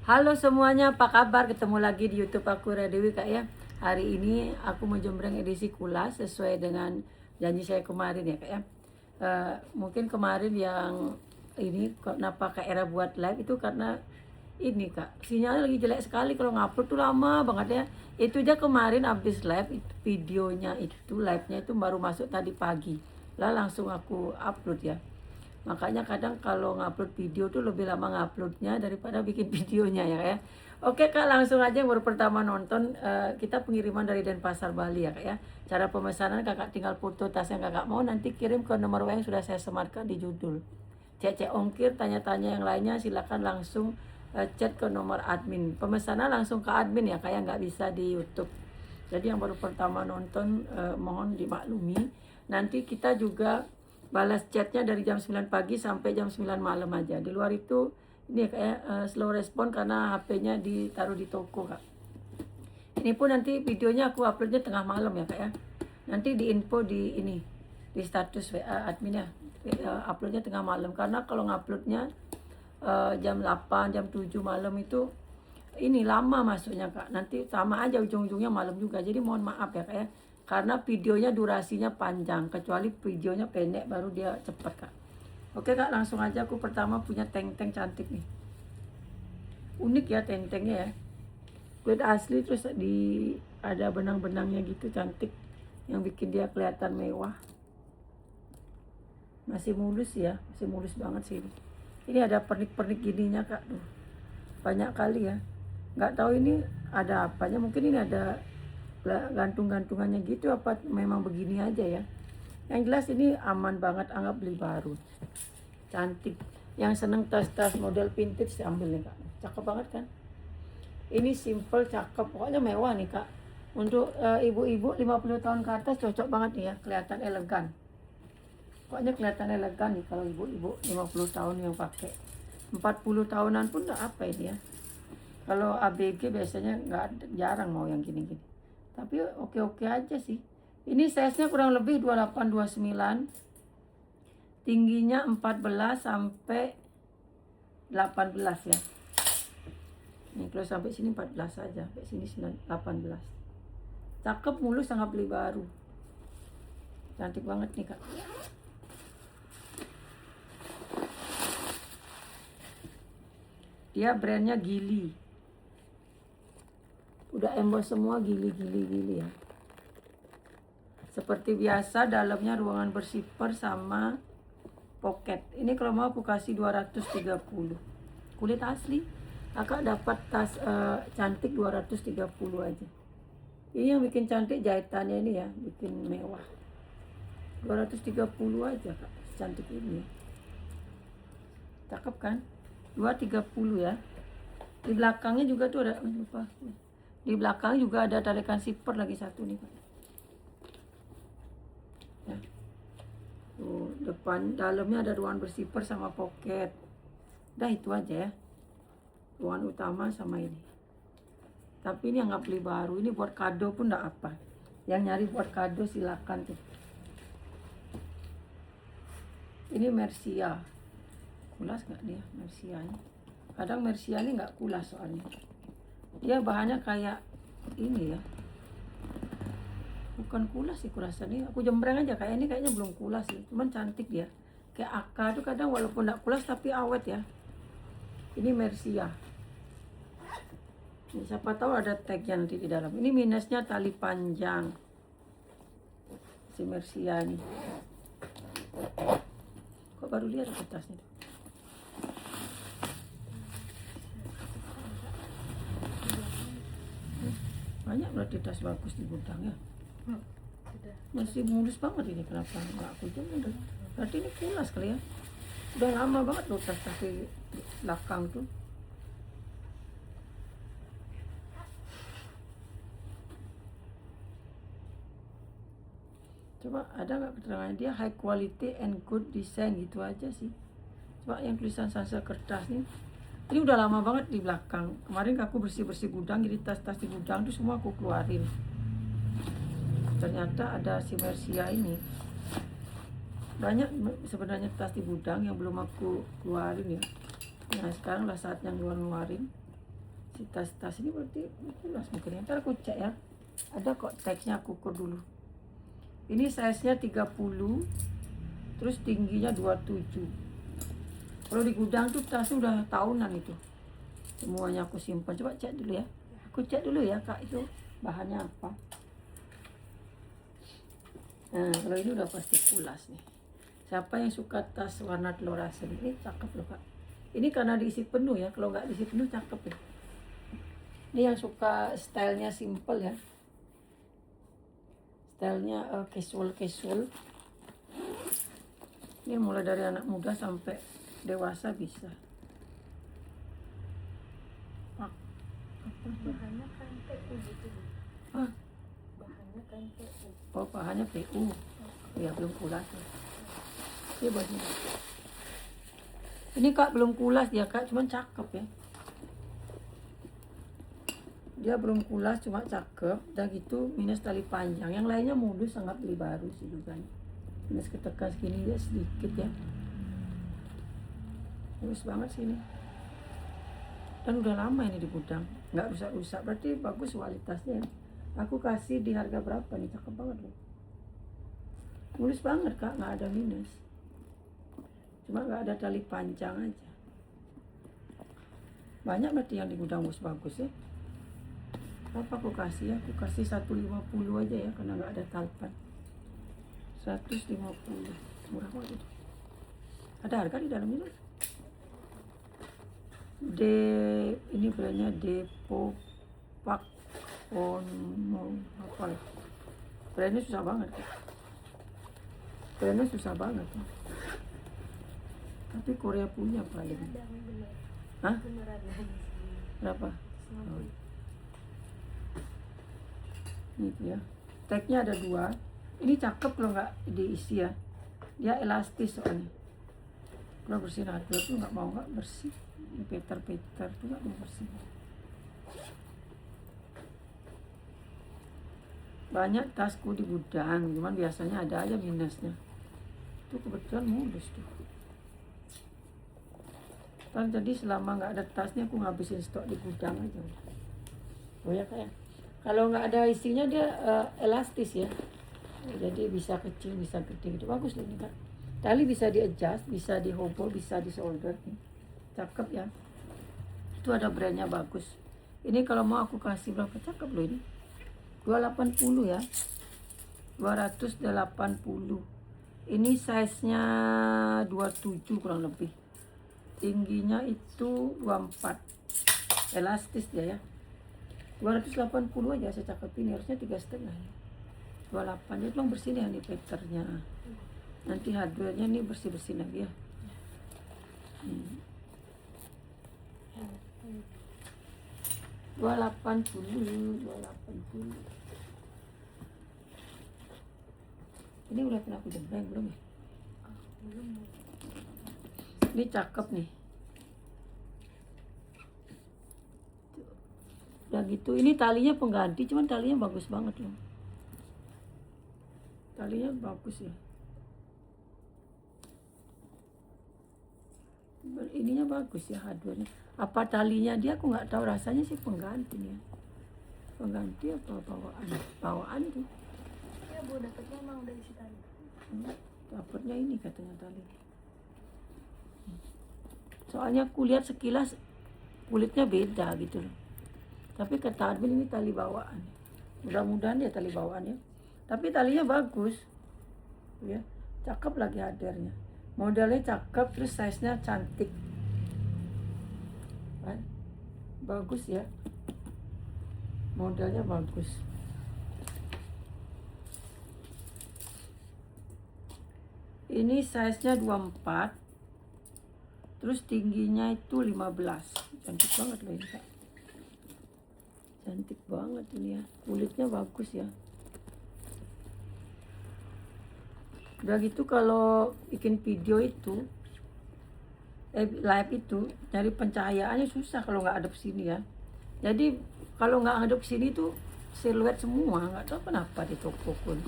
Halo semuanya, apa kabar? Ketemu lagi di YouTube aku Radewi Kak ya. Hari ini aku mau jembreng edisi Kulas sesuai dengan janji saya kemarin ya Kak ya. Mungkin kemarin yang ini kenapa Kak Era buat live itu karena ini Kak, sinyalnya lagi jelek sekali kalau ngupload tuh lama banget ya. Itu aja kemarin habis live videonya itu live-nya itu baru masuk tadi pagi. Lah langsung aku upload ya. Makanya kadang kalau ngupload video tuh lebih lama nguploadnya daripada bikin videonya ya. Oke Kak, langsung aja yang baru pertama nonton, kita pengiriman dari Denpasar Bali ya Kak ya. Cara pemesanan Kakak tinggal foto tas yang Kakak mau, nanti kirim ke nomor WA yang sudah saya sematkan di judul. Cek ongkir, tanya-tanya yang lainnya silakan langsung chat ke nomor admin. Pemesanan langsung ke admin ya kayak nggak bisa di YouTube. Jadi yang baru pertama nonton mohon dimaklumi. Nanti kita juga balas chatnya dari jam 9 pagi sampai jam 9 malam aja. Di luar itu ini kayak slow respon karena HP-nya ditaruh di toko Kak. Ini pun nanti videonya aku uploadnya tengah malam ya Kak ya. Nanti di info di ini di status WA admin ya. Uploadnya tengah malam karena kalau nguploadnya jam 8 jam 7 malam itu ini lama masuknya Kak. Nanti sama aja ujung-ujungnya malam juga. Jadi mohon maaf ya Kak ya. Karena videonya durasinya panjang, kecuali videonya pendek baru dia cepet Kak. Oke Kak, langsung aja aku pertama punya teng-teng cantik nih. Unik ya teng-tengnya ya. Kulit asli terus ada benang-benangnya gitu cantik yang bikin dia kelihatan mewah. Masih mulus ya, masih mulus banget sih ini. Ini ada pernik-pernik gininya Kak, tuh. Banyak kali ya. Nggak tahu ini ada apanya, mungkin ini ada gantung-gantungannya gitu apa memang begini aja ya. Yang jelas ini aman banget, anggap beli baru. Cantik. Yang seneng tas-tas model vintage ambil nih Kak. Cakep banget kan? Ini simple, cakep, pokoknya mewah nih Kak. Untuk ibu-ibu 50 tahun ke atas cocok banget nih ya, kelihatan elegan. Pokoknya kelihatan elegan nih kalau ibu-ibu 50 tahun yang pakai. 40 tahunan pun nggak apa ini ya. Kalau ABG biasanya jarang mau yang gini-gini. Tapi oke-oke aja sih. Ini size-nya kurang lebih 28-29. Tingginya 14 sampai 18 ya. Ini kalau sampai sini 14 saja, sampai sini 18. Cakep mulus, sangat beli baru. Cantik banget nih Kak. Dia brandnya Gili. Udah emboss semua gili ya. Seperti biasa dalamnya ruangan bersifar sama pocket. Ini kalau mau aku kasih 230. Kulit asli. Kakak dapat tas cantik 230 aja. Ini yang bikin cantik jahitannya ini ya, bikin mewah. 230 aja Kak, cantik ini. Cakep kan? 230 ya. Di belakangnya juga tuh ada, lupa. Di belakang juga ada tarikan zipper lagi satu nih Pak. Ya. Tuh, depan dalamnya ada ruangan bersifar sama pocket. Udah itu aja ya. Ruangan utama sama ini. Tapi ini nggak beli baru, ini buat kado pun enggak apa. Yang nyari buat kado silakan tuh. Ini Mercia. Kulas nggak dia Mercianya? Kadang Mercia ini nggak kulas soalnya. Dia bahannya kayak ini ya. Bukan kulas sih kurasa nih. Aku jembreng aja kayak ini, kayaknya belum kulas sih. Cuman cantik dia. Kayak Aka tuh kadang walaupun nggak kulas tapi awet ya. Ini Mercia. Ini siapa tahu ada tagnya nanti di dalam. Ini minusnya tali panjang. Si Mercia ini. Kok baru lihat kertasnya? Banyak berarti tas bagus di gudang ya. Masih mulus banget ini, kenapa nggak aku jembreng? Berarti ini kulas kali ya. Udah lama banget loh tas-tas di belakang tuh. Coba ada nggak keterangannya, dia high quality and good design gitu aja sih. Coba yang tulisan Sansa kertas nih. Ini udah lama banget di belakang. Kemarin aku bersih-bersih gudang, jadi tas-tas di gudang tuh semua aku keluarin. Ternyata ada si Mercia ini. Banyak sebenarnya tas di gudang yang belum aku keluarin ya. Nah sekarang lah saatnya ngeluarin. Si tas ini berarti kulas mungkin ya. Ntar aku cek ya. Ada kok teksnya, aku ukur dulu. Ini size-nya 30, terus tingginya 27. Kalau di gudang tuh tasnya udah tahunan itu. Semuanya aku simpan. Coba cek dulu ya. Aku cek dulu ya Kak, itu bahannya apa. Nah, kalau ini udah pasti kulas nih. Siapa yang suka tas warna fluoresan ini cakep loh Kak. Ini karena diisi penuh ya. Kalau nggak diisi penuh cakep ya. Ini yang suka stylenya simple ya. Stylenya casual. Ini mulai dari anak muda sampai dewasa bisa. Bahannya kan PU gitu. Ah, Bahannya kan PU. oh bahannya PU. Ya belum kulas. Ini bajunya. Ini Kak belum kulas dia Kak, cuman cakep ya. Dia belum kulas, cuma cakep. Dan gitu minus tali panjang. Yang lainnya modus sangat beli baru sih juga. Minus ketekan segini ya sedikit ya. Bagus banget sih ini. Dan udah lama ini di gudang, nggak rusak-rusak. Berarti bagus kualitasnya. Aku kasih di harga berapa nih? Cakep banget loh. Mulus banget Kak, nggak ada minus. Cuma nggak ada tali panjang aja. Banyak berarti yang di gudang bagus ya. Apa aku kasih ya? Aku kasih 150 aja ya, karena nggak ada talpan. 150, murah banget itu. Ada harga di dalamnya. Ini brandnya Depo Pak Ono apa ya? Brandnya susah banget. Brandnya susah banget. Tapi Korea punya paling. Ada bener. Hah? Beneran ada. Berapa? 150. Ini ya. Tagnya ada 2. Ini cakep kalau nggak diisi ya. Dia elastis soalnya. Kalau bersihin hardware tuh nggak bersih. Ini Peter tuh nggak mau bersih. Banyak tasku di gudang, cuman biasanya ada aja minusnya. Itu kebetulan modus tuh. Jadi selama nggak ada tasnya aku ngabisin stok di gudang aja. Oh ya kayak. Kalau nggak ada isinya dia elastis ya. Jadi bisa kecil, bisa gede gitu. Bagus loh ini Kak. Tali bisa di adjust, bisa di hobel, bisa di solder. Cakep ya. Itu ada brandnya bagus. Ini kalau mau aku kasih berapa, cakep loh ini. 280 ya. 280. Ini size-nya 27 kurang lebih. Tingginya itu 24. Elastis dia ya. 280 aja saya cakep ini, harusnya 3,5 ya. 28 jadi tolong bersihin ya nih papernya. Nanti hardware-nya nih bersih-bersihin lagi ya. 280. Ini udah pernah aku jembreng belum ya? Belum. Ini cakep nih. Dan gitu, ini talinya pengganti, cuman talinya bagus banget loh. Talinya bagus ya. Ininya bagus ya hardware-nya. Apa talinya dia aku nggak tahu, rasanya sih pengganti nih ya. Pengganti apa bawaan tuh. Ya Bu, dapetnya emang udah isi tali. Dapatnya ini katanya tali. Soalnya aku lihat sekilas kulitnya beda gitu loh. Tapi kata admin ini tali bawaan. Mudah-mudahan ya tali bawaan ya. Tapi talinya bagus. Ya, cakep lagi hardware-nya. Modelnya cakep, terus size-nya cantik. Bagus ya. Modelnya bagus. Ini size-nya 24. Terus tingginya itu 15. Cantik banget loh ini Kak. Cantik banget ini ya. Kulitnya bagus ya. Udah gitu kalau bikin video itu live itu cari pencahayaannya susah kalau nggak hadap sini ya. Jadi kalau nggak hadap sini tuh siluet semua, nggak tahu kenapa di toko pun.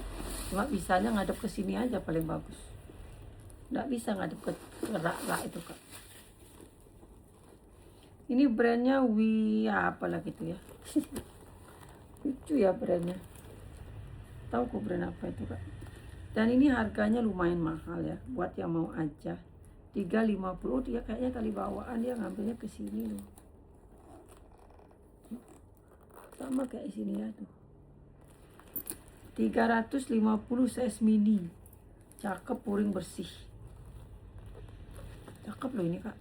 Cuma bisanya ngadep ke sini aja paling bagus. Nggak bisa ngadep ke rak itu Kak. Ini brandnya apalah gitu ya. Lucu ya brandnya. Tahu kok brand apa itu kak. Dan ini harganya lumayan mahal ya. Buat yang mau aja. 350. Dia kayaknya kali bawaan dia ngambilnya ke sini loh. Sama kayak sini ya tuh. 350 size mini. Cakep, puring bersih. Cakep loh ini kak.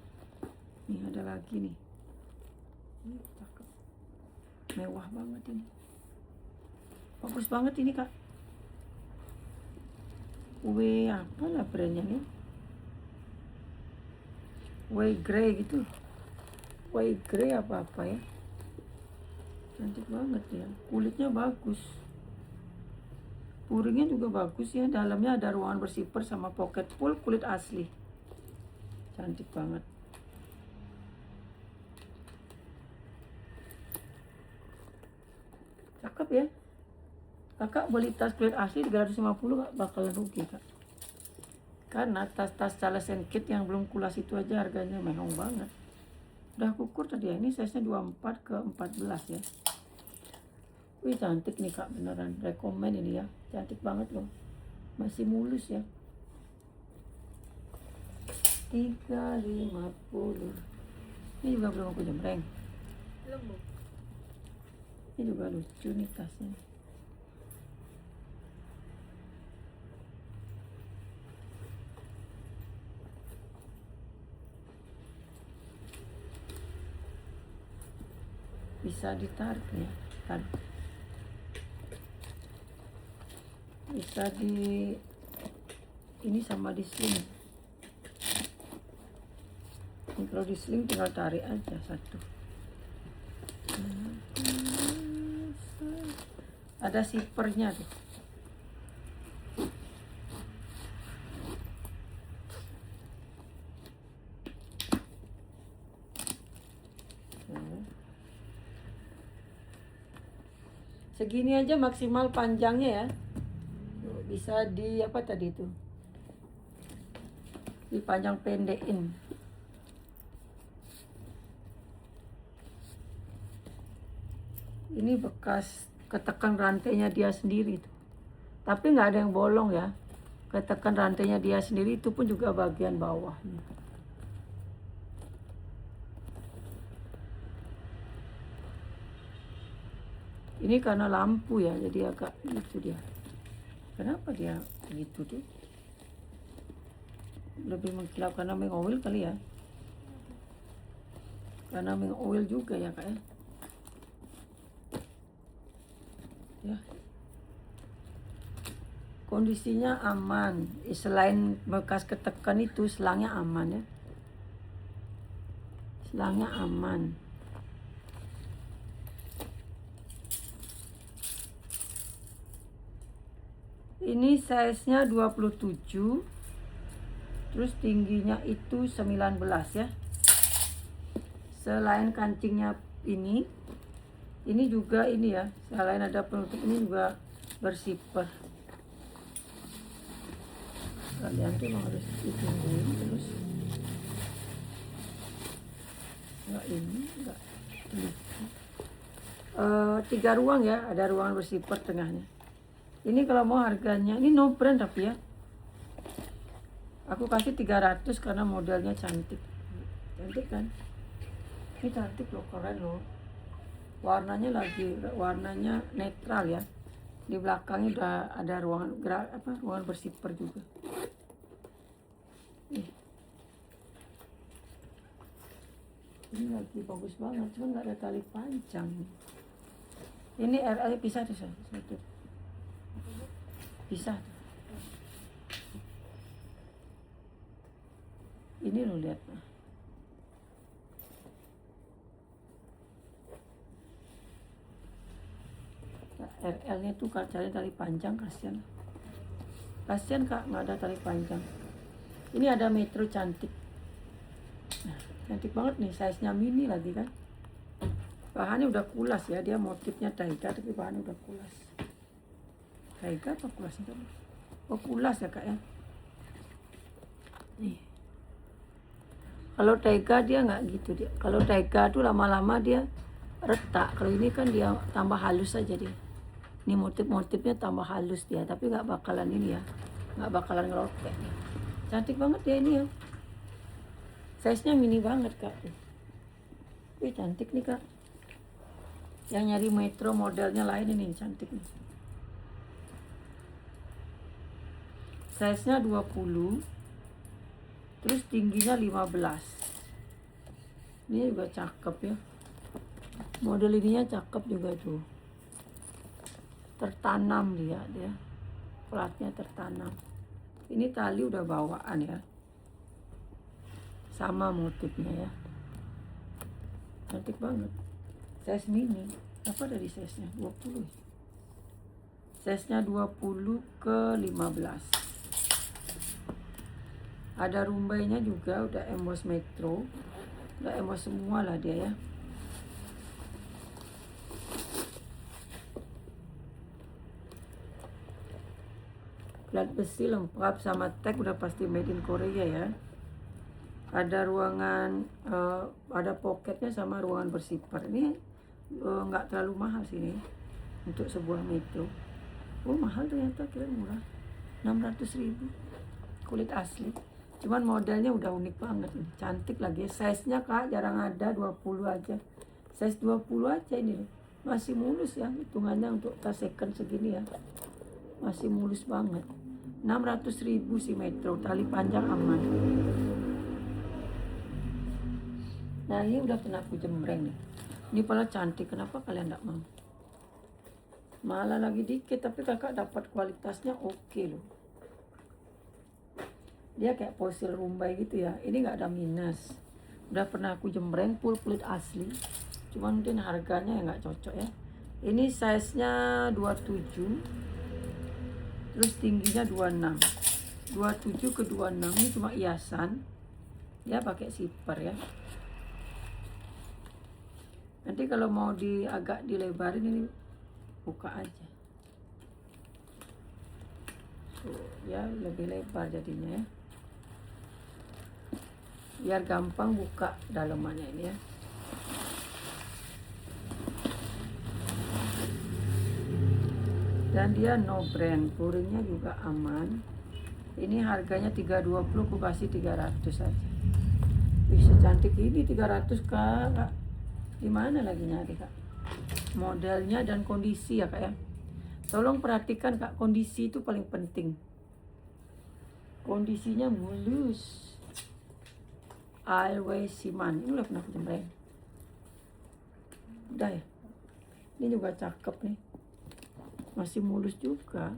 Nih ada lagi nih. Ini cakep. Mewah banget ini. Bagus banget ini kak. Apa lah brandnya nih? Grey gitu. Grey apa ya. Cantik banget ya. Kulitnya bagus. Puringnya juga bagus ya. Dalamnya ada ruangan bersifar sama pocket full kulit asli. Cantik banget. Cakep ya. Kakak beli tas kulit asli 350 gak bakalan rugi kak. Karena tas-tas Charles & Kit yang belum kulas itu aja harganya mehong banget. Udah kukur tadi ya. Ini size nya 24 ke 14 ya. Wih cantik nih kak, beneran. Rekomen ini ya. Cantik banget loh. Masih mulus ya. 350. Ini juga belum aku jembreng. Belum bu. Ini juga lucu nih tasnya. Bisa ditarik ya. Tarik. Bisa di ini sama di sling. Ini kalau di sling tinggal tarik aja satu. Ada zippernya tuh. Segini aja maksimal panjangnya ya. Bisa di apa tadi itu? Dipanjang pendekin. Ini bekas ketekan rantainya dia sendiri tuh. Tapi nggak ada yang bolong ya. Ketekan rantainya dia sendiri itu pun juga bagian bawahnya. Ini karena lampu ya, jadi agak gitu dia. Kenapa dia gitu tuh? Lebih mengkilap karena mengoil kali ya. Karena mengoil juga ya kak ya. Ya. Kondisinya aman. Selain bekas ketekan itu, selangnya aman ya. Selangnya aman. Ini size-nya 27. Terus tingginya itu 19 ya. Selain kancingnya ini juga ini ya. Selain ada penutup ini juga bersipar. Kalian tuh emang harus ditungguin terus. Enggak ini, enggak. 3 ruang ya, ada ruangan bersifar tengahnya. Ini kalau mau harganya, ini no brand tapi ya. Aku kasih 300 karena modelnya cantik. Cantik kan? Ini cantik loh, keren loh. Warnanya netral ya. Di belakangnya udah ada ruangan bersifar juga. Ini lagi bagus banget, cuma nggak ada tali panjang. Ini RL pisah tuh satu. Pisah. Ini lo lihat. RL-nya tuh cari tali panjang, kasihan. Kasihan kak, nggak ada tali panjang. Ini ada metro cantik. Nah, cantik banget nih, size-nya mini lagi kan. Bahannya udah kulas ya, dia motifnya taiga tapi bahannya udah kulas. Taiga apa kulas itu? Oh kulas ya kak ya. Nih. Kalau Taiga dia nggak gitu dia. Kalau Taiga tuh lama-lama dia retak. Kalau ini kan dia tambah halus aja dia. Ini motif-motifnya tambah halus dia, tapi nggak bakalan ini ya, nggak bakalan ngelotek dia. Cantik banget ya ini ya. Size-nya mini banget kak. Wih cantik nih kak. Yang nyari metro modelnya lain ini cantik nih. Size-nya 20. Terus tingginya 15. Ini juga cakep ya. Model ininya cakep juga tuh. Tertanam dia. Platnya tertanam. Ini tali udah bawaan ya. Sama motifnya ya. Cantik banget. Size mini. Apa dari size-nya? 20. Size-nya 20 ke 15. Ada rumbainya juga, udah emboss metro. Udah emboss semua lah dia ya. Plat besi lengkap sama tag udah pasti made in Korea ya. Ada ruangan, ada poketnya sama ruangan bersifar. Ini nggak terlalu mahal sini untuk sebuah metro. Oh mahal ternyata, kira murah. 600.000 kulit asli. Cuman modelnya udah unik banget nih. Cantik lagi. Size-nya kak jarang ada, 20 aja. Size 20 aja ini loh. Masih mulus ya hitungannya untuk tas second segini ya. Masih mulus banget. 600.000 si metro, tali panjang aman. Nah ini udah pernah aku jembreng nih. Ini pala cantik, kenapa kalian enggak mau? Malah lagi dikit tapi kakak dapat kualitasnya oke loh. Dia kayak fosil rumbai gitu ya. Ini nggak ada minus. Udah pernah aku jembreng full kulit asli. Cuman mungkin harganya yang nggak cocok ya. Ini size-nya 27. Terus tingginya 26. 27 ke 26 ini cuma hiasan. Dia pakai zipper ya. Nanti kalau mau agak dilebarin ini buka aja. So, ya lebih lebar jadinya ya. Biar gampang buka dalemannya ini ya. Dan dia no brand, puringnya juga aman. Ini harganya 320, aku kasih 300 aja. Wih secantik ini 300 kak. Gimana lagi nyari kak? Modelnya dan kondisi ya kak ya. Tolong perhatikan kak, kondisi itu paling penting. Kondisinya mulus. Always Siman. Ini udah pernah aku jembreng. Udah ya. Ini juga cakep nih. Masih mulus juga.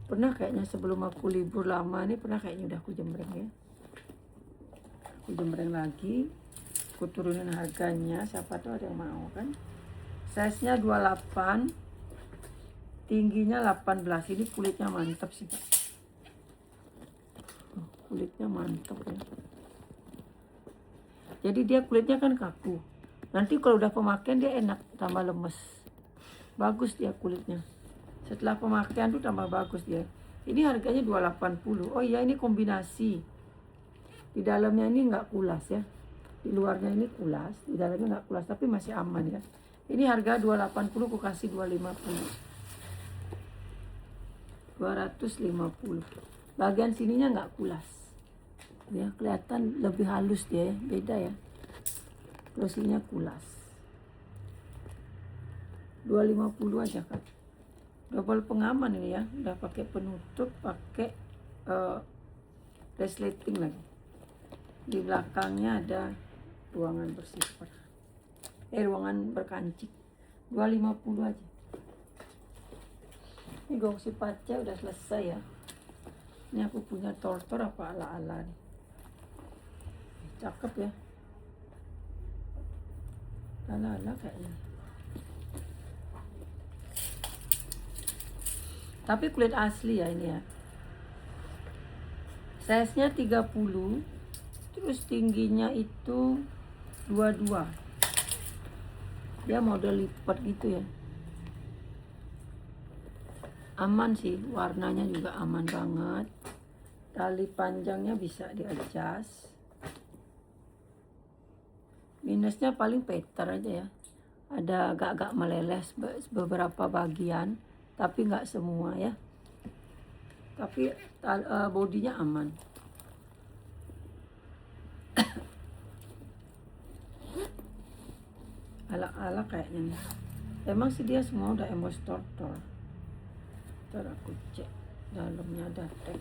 Pernah kayaknya sebelum aku libur lama nih, pernah kayaknya udah aku jembreng ya. Aku jembreng lagi. Aku turunin harganya. Siapa tuh ada yang mau kan. Size-nya 28. Tingginya 18. Ini kulitnya mantap sih kak. Kulitnya mantap ya. Jadi dia kulitnya kan kaku. Nanti kalau udah pemakaian dia enak, tambah lemes. Bagus dia kulitnya. Setelah pemakaian tuh tambah bagus dia. Ini harganya 280. Oh iya ini kombinasi. Di dalamnya ini nggak kulas ya. Di luarnya ini kulas, di dalamnya nggak kulas tapi masih aman ya. Ini harga 280, aku kasih 250. 250. Bagian sininya nggak kulas. Ya kelihatan lebih halus dia ya, beda ya. Terus ininya kulas. 250 aja kan. Double pengaman ini ya, udah pakai penutup, pakai resleting lagi. Di belakangnya ada ruangan bersifar. Ruangan berkancing. 250 aja. Ini gongsi paca udah selesai ya. Ini aku punya tortor apa ala-ala nih. Cakep ya. Ala-ala kayaknya. Tapi kulit asli ya ini ya. Size-nya 30. Terus tingginya itu 22. Dia model lipat gitu ya. Aman sih, warnanya juga aman banget. Tali panjangnya bisa di-adjust. Minusnya paling peter aja ya. Ada agak-agak meleleh beberapa bagian, tapi nggak semua ya. Tapi bodinya aman. Ala-ala kayaknya nih. Emang sih dia semua udah embos tortor. Ntar aku cek dalamnya ada tag.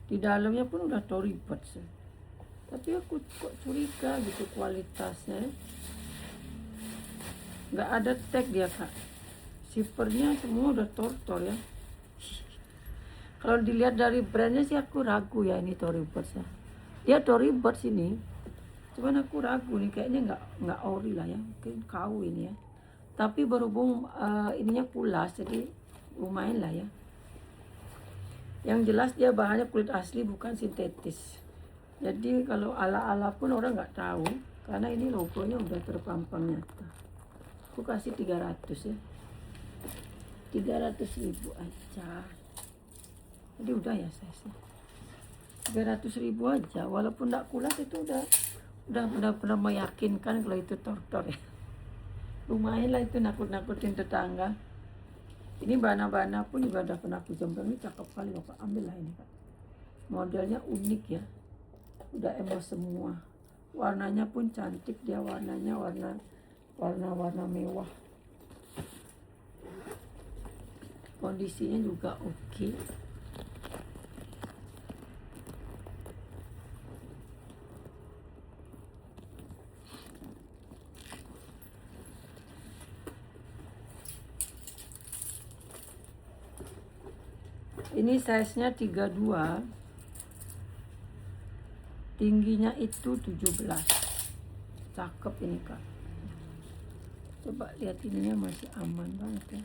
Di dalamnya pun udah Tory Burch ya. Tapi aku kok curiga gitu kualitasnya. Nggak ada tag dia kak. Zippernya semua udah tortor ya. Kalau dilihat dari brandnya sih aku ragu ya ini Tory Burch ya. Dia Tory Burch ini. Cuman aku ragu nih kayaknya nggak ori lah ya. Mungkin KW ini ya. Tapi berhubung ininya kulas jadi lumayan lah ya. Yang jelas dia bahannya kulit asli bukan sintetis. Jadi kalau ala-ala pun orang nggak tahu karena ini logonya udah terpampang nyata. Aku kasih 300 ya. 300.000 aja. Jadi udah ya size-nya. 300.000 aja walaupun nggak kulas itu udah benar-benar meyakinkan kalau itu tortor ya. Lumayan lah itu nakut-nakutin tetangga. Ini bana-bana pun juga udah pernah aku jembreng, ini cakep kali loh Kak, ambil lah ini Kak. Modelnya unik ya, udah embos semua. Warnanya pun cantik, dia warnanya warna mewah. Kondisinya juga oke. Ini size-nya 32. Tingginya itu 17. Cakep ini Kak. Coba lihat ininya masih aman banget ya.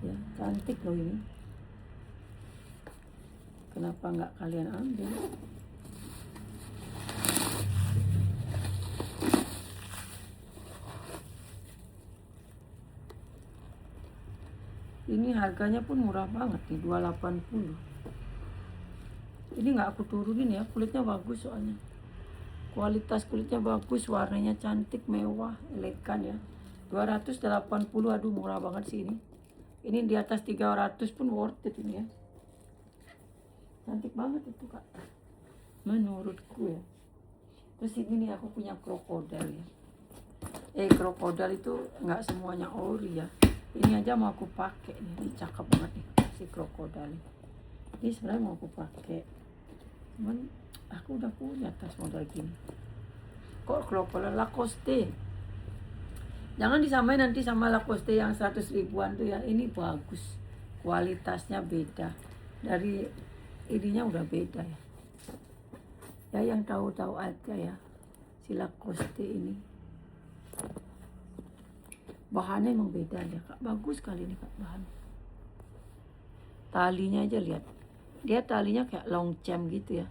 Ya, cantik loh ini. Kenapa nggak kalian ambil? Ini harganya pun murah banget nih, 280. Ini nggak aku turunin ya, kulitnya bagus soalnya. Kualitas kulitnya bagus, warnanya cantik, mewah, elegan ya. 280, aduh murah banget sih ini. Ini di atas 300 pun worth it ini ya. Cantik banget itu Kak, menurutku ya. Terus ini nih aku punya krokodil ya. Krokodil itu nggak semuanya ori ya. Ini aja mau aku pakai nih, ini cakep banget nih si krokodil. Ini sebenarnya mau aku pakai, cuman aku udah punya tas model gini. Kok krokodil Lacoste? Jangan disamain nanti sama Lacoste yang 100 ribuan tuh ya. Ini bagus, kualitasnya beda. Dari ininya udah beda ya. Ya yang tahu-tahu aja ya si Lacoste ini. Bahannya emang beda ya Kak, bagus sekali nih Kak bahan. Talinya aja lihat, dia talinya kayak long chain gitu ya.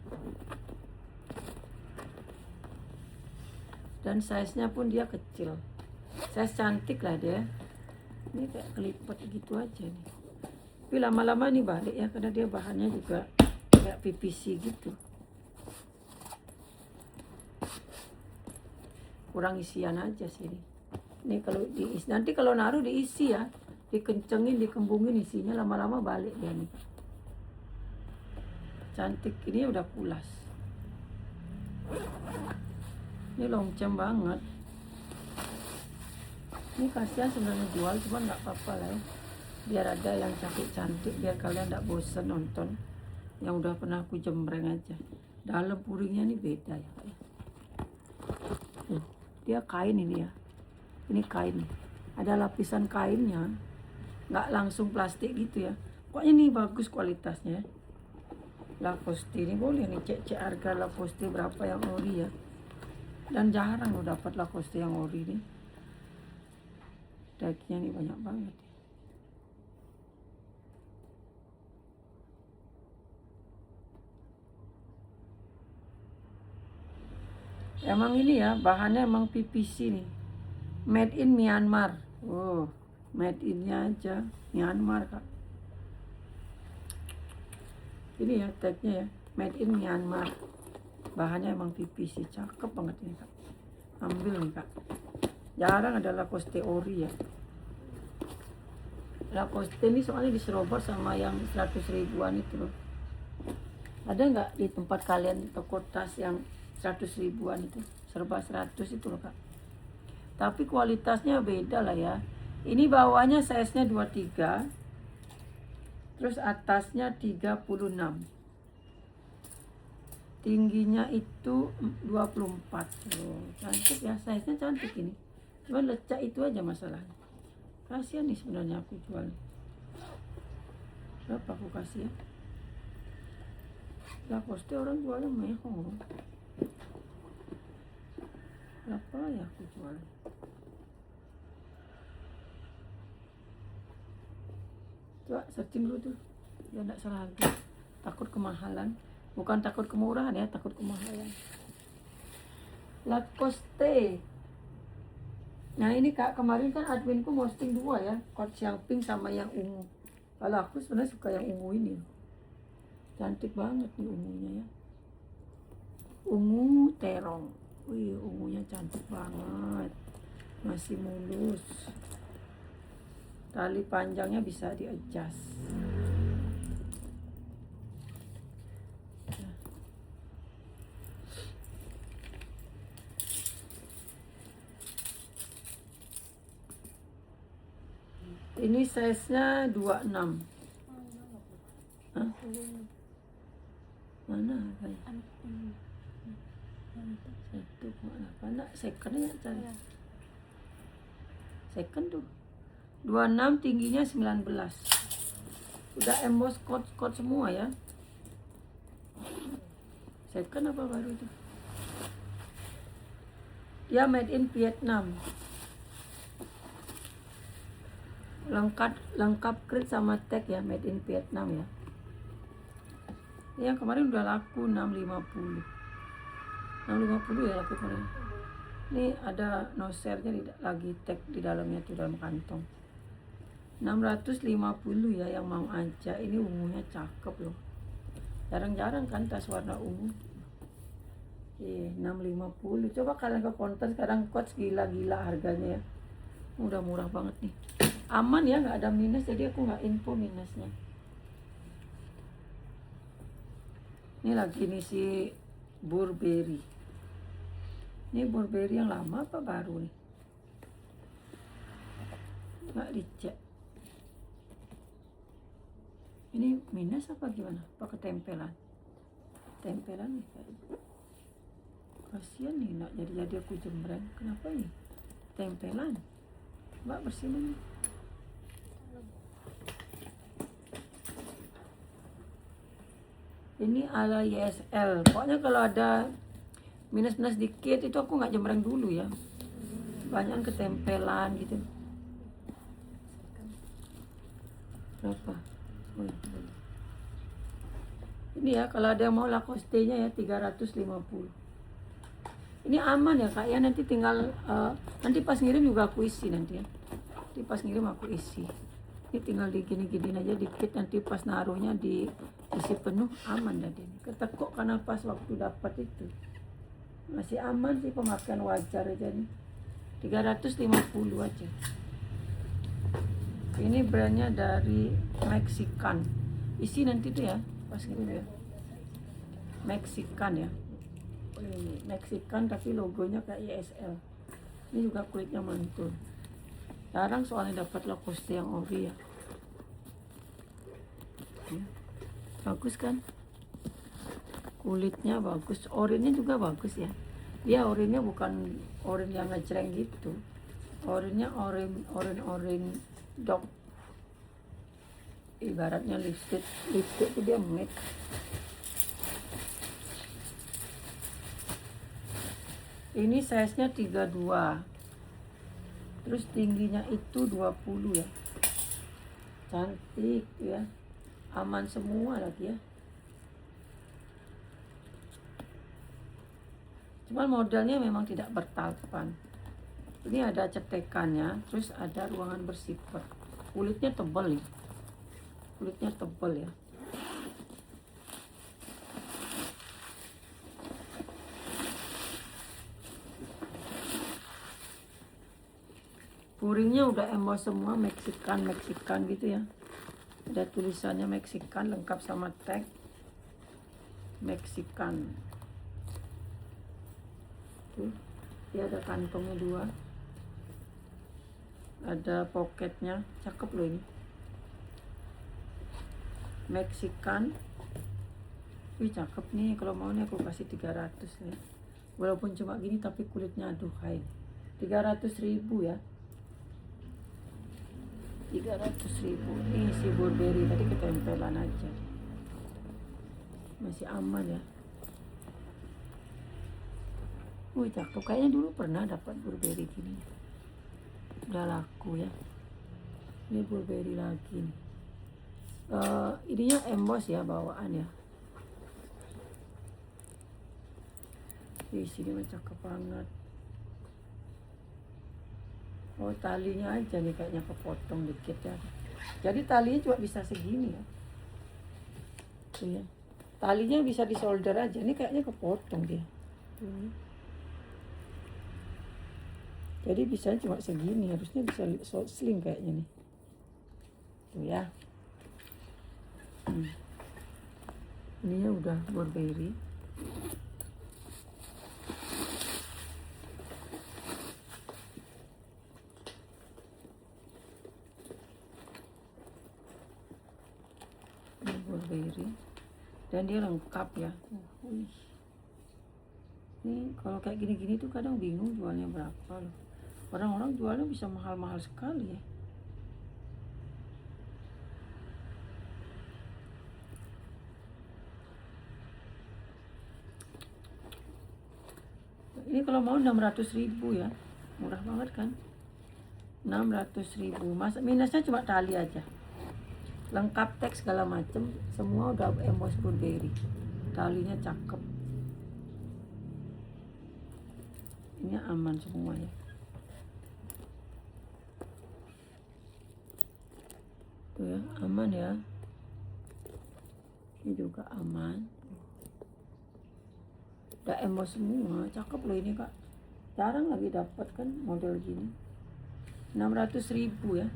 Dan size-nya pun dia kecil, size cantik lah dia. Ini kayak kelipet gitu aja nih. Tapi lama-lama nih balik ya, karena dia bahannya juga kayak PVC gitu. Kurang isian aja sih ini. Ini kalau diisi, nanti kalau naruh diisi ya, dikencengin, dikembungin isinya, lama-lama balik dia nih. Cantik, ini udah pulas. Ini longcem banget. Ini kasihan sebenarnya jual, cuma nggak apa-apa lah ya. Biar ada yang cantik-cantik, biar kalian nggak bosen nonton. Yang udah pernah aku jembreng aja. Dalam puringnya ini beda ya. Dia kain ini ya. Ini kain, ada lapisan kainnya, nggak langsung plastik gitu ya. Pokoknya ini bagus kualitasnya. Lacoste ini boleh nih cek harga Lacoste berapa yang ori ya. Dan jarang lo dapat Lacoste yang ori nih. Tagnya nih banyak banget. Emang ini ya bahannya emang PVC nih. Made in Myanmar. Oh, made innya aja Myanmar Kak. Ini ya tagnya ya, made in Myanmar. Bahannya emang PVC, cakep banget ini kak. Ambil nih kak. Jarang ada Lacoste ori ya. Lacoste ini soalnya diserobot sama yang 100 ribuan itu loh. Ada nggak di tempat kalian toko tas yang 100 ribuan itu? Serba 100 itu loh kak. Tapi kualitasnya beda lah ya. Ini bawahnya size-nya 23. Terus atasnya 36. Tingginya itu 24. Oh, cantik ya, size-nya cantik ini. Cuman lecak itu aja masalahnya. Kasihan nih sebenarnya aku jual. Berapa aku kasih ya? Lacoste orang jualnya mehong. Berapa ya aku jual? Coba searching dulu tuh. Ya enggak salah harga. Takut kemahalan. Bukan takut kemurahan ya, takut kemahalan. Lacoste. Nah ini kak, kemarin kan adminku posting 2 ya, coach yang pink sama yang ungu. Kalau aku sebenarnya suka yang ungu ini. Cantik banget nih ungunya ya. Ungu terong. Wih, ungunya cantik banget. Masih mulus. Tali panjangnya bisa di-adjust. Ini size-nya 26. Hah? Mana harganya? 1,8. Nak second ya cari. Second tuh. 26, tingginya 19. Udah emboss code semua ya. Second apa baru itu? Dia made in Vietnam. Lengkap krit sama tag ya, made in Vietnam ya. Ini yang kemarin udah laku 650. 650 ya laku kemarin. Ini ada no share-nya lagi tag di dalamnya tuh, dalam kantong. 650 ya yang mau aja. Ini ungunya cakep loh. Jarang-jarang kan tas warna ungu. 650. Coba kalian ke counter sekarang, coach gila-gila harganya ya. Udah murah banget nih. Aman ya, nggak ada minus, jadi aku nggak info minusnya. Ini lagi nih si Burberry. Ini Burberry yang lama apa baru nih? Nggak dicek. Ini minus apa gimana? Apa ketempelan? Tempelan nih kayaknya. Kasian nih, nak jadi aku jembreng. Kenapa ini? Tempelan. Mbak bersihin nih. Ini ala YSL. Pokoknya kalau ada minus-minus dikit itu aku nggak jembreng dulu ya. Banyak ketempelan gitu. Berapa? Oh, ya. Ini ya kalau ada yang mau Lacoste-nya ya 350. Ini aman ya kak ya, nanti tinggal nanti pas ngirim juga aku isi nanti ya. Nanti pas ngirim aku isi. Ini tinggal digini-giniin aja dikit, nanti pas naruhnya diisi penuh, aman dah ini. Ketekuk karena pas waktu dapat itu. Masih aman sih, pemakaian wajar aja nih. 350 aja. Ini brandnya dari Mexican. Isi nanti tuh ya, pas ngirim ya. Mexican ya. Ini Mexican tapi logonya kayak YSL. Ini juga kulitnya mantul. Jarang soalnya dapat Lacoste yang ori ya. Bagus kan? Kulitnya bagus, orinnya juga bagus ya. Dia orinnya bukan orin yang ngejreng gitu. Orinnya orin dog. Ibaratnya lipstick itu dia matte. Ini size-nya 32. Terus tingginya itu 20 ya. Cantik ya. Aman semua lagi ya. Cuman modelnya memang tidak bertalpan. Ini ada cetekannya, terus ada ruangan bersifat. Kulitnya tebal ya. Kulitnya tebal ya. Puringnya udah emboss semua, Meksikan gitu ya. Ada tulisannya Meksikan lengkap sama tag Meksikan. Tuh, dia ada kantongnya 2. Ada poketnya, cakep loh ini. Meksikan. Wih, cakep nih, kalau mau nih aku kasih 300 nih. Walaupun cuma gini tapi kulitnya aduhai. 300.000 ya. 300.000. Ini si Burberry tadi ketempelan aja. Masih aman ya. Wih, cakep. Kayaknya dulu pernah dapat Burberry gini. Udah laku ya. Ini Burberry lagi nih. Ininya emboss ya bawaan ya. Di sini mah cakep banget. Oh, talinya aja nih kayaknya kepotong dikit ya. Jadi talinya cuma bisa segini ya. Tuh ya. Talinya bisa di solder aja. Ini kayaknya kepotong dia. Tuh. Jadi bisa cuma segini. Harusnya bisa sling kayaknya nih. Tuh ya. Ininya udah Burberry. Burberry dan dia lengkap ya. Wih. Ini kalau kayak gini-gini tuh kadang bingung jualnya berapa loh. Orang-orang jualnya bisa mahal-mahal sekali ya. Ini kalau mau 600.000 ya. Murah banget kan. 600.000. Masa minusnya cuma tali aja. Lengkap teks segala macem, semua udah emboss Burberry. Talinya cakep. Ini aman semua ya. Tuh ya, aman ya. Ini juga aman. Udah emboss semua, cakep loh ini kak. Jarang lagi dapat kan model gini. 600.000 ya.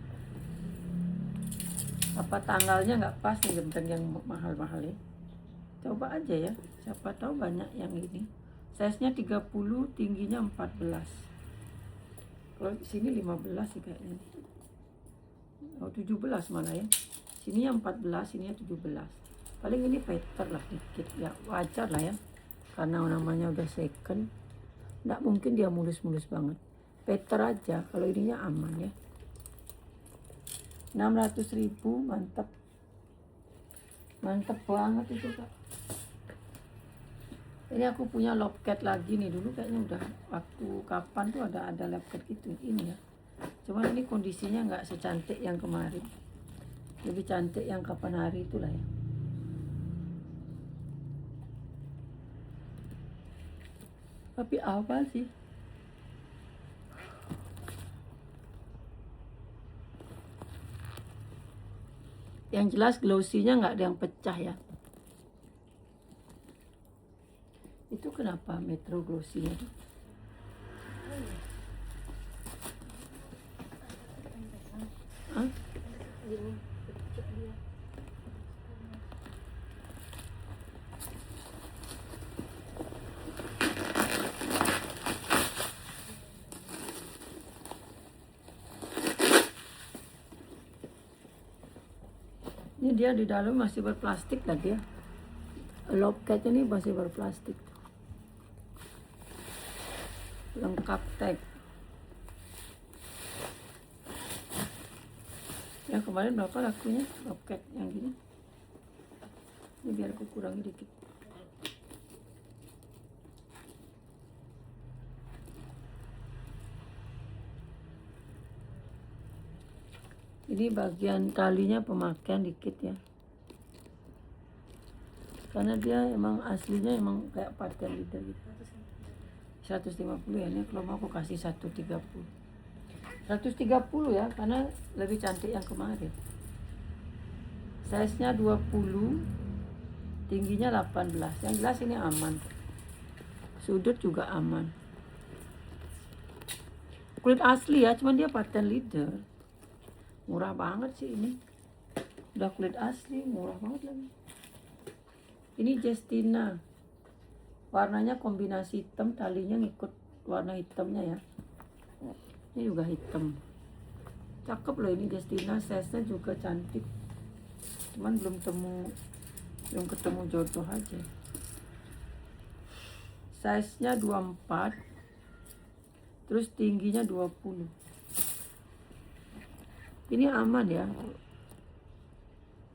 Apa tanggalnya nggak pas nih genteng yang mahal-mahal ya. Coba aja ya, siapa tahu banyak yang ini. Size-nya 30, tingginya 14. Kalau di sini 15 sih kayaknya. Oh, 17 malah ya. Sini yang 14, sini 17. Paling ini better lah dikit ya, wajar lah ya. Karena namanya udah second. Nggak mungkin dia mulus-mulus banget. Better aja, kalau ininya aman ya. 600.000, mantap. Mantap banget itu kak. Ini aku punya locket lagi nih, dulu kayaknya udah waktu kapan tuh ada locket gitu ini ya. Cuman ini kondisinya nggak secantik yang kemarin, lebih cantik yang kapan hari itulah ya. Tapi apa sih? Yang jelas glossy-nya nggak ada yang pecah ya. Itu kenapa Metro glossy-nya tuh? Hah? Gini, cek dia. Ini dia di dalam masih berplastik lagi ya. Locket ini masih berplastik. Lengkap tag. Yang kemarin berapa lakunya loket yang gini? Ini biar aku kurangi dikit. Ini bagian talinya pemakaian dikit ya. Karena dia emang aslinya emang kayak paten leather gitu. 150 ya, ini kalau mau aku kasih 130. 130 ya, karena lebih cantik yang kemarin. Size-nya 20, tingginya 18. Yang jelas ini aman. Sudut juga aman. kulit asli ya, cuman dia patent leather. Murah banget sih ini. Udah kulit asli, murah banget lagi. Ini Justina. Warnanya kombinasi hitam, talinya ngikut warna hitamnya ya. Ini juga hitam. Cakep loh ini Justina, size-nya juga cantik. Cuman belum ketemu jodoh aja. Size-nya 24. Terus tingginya 20. Ini aman ya.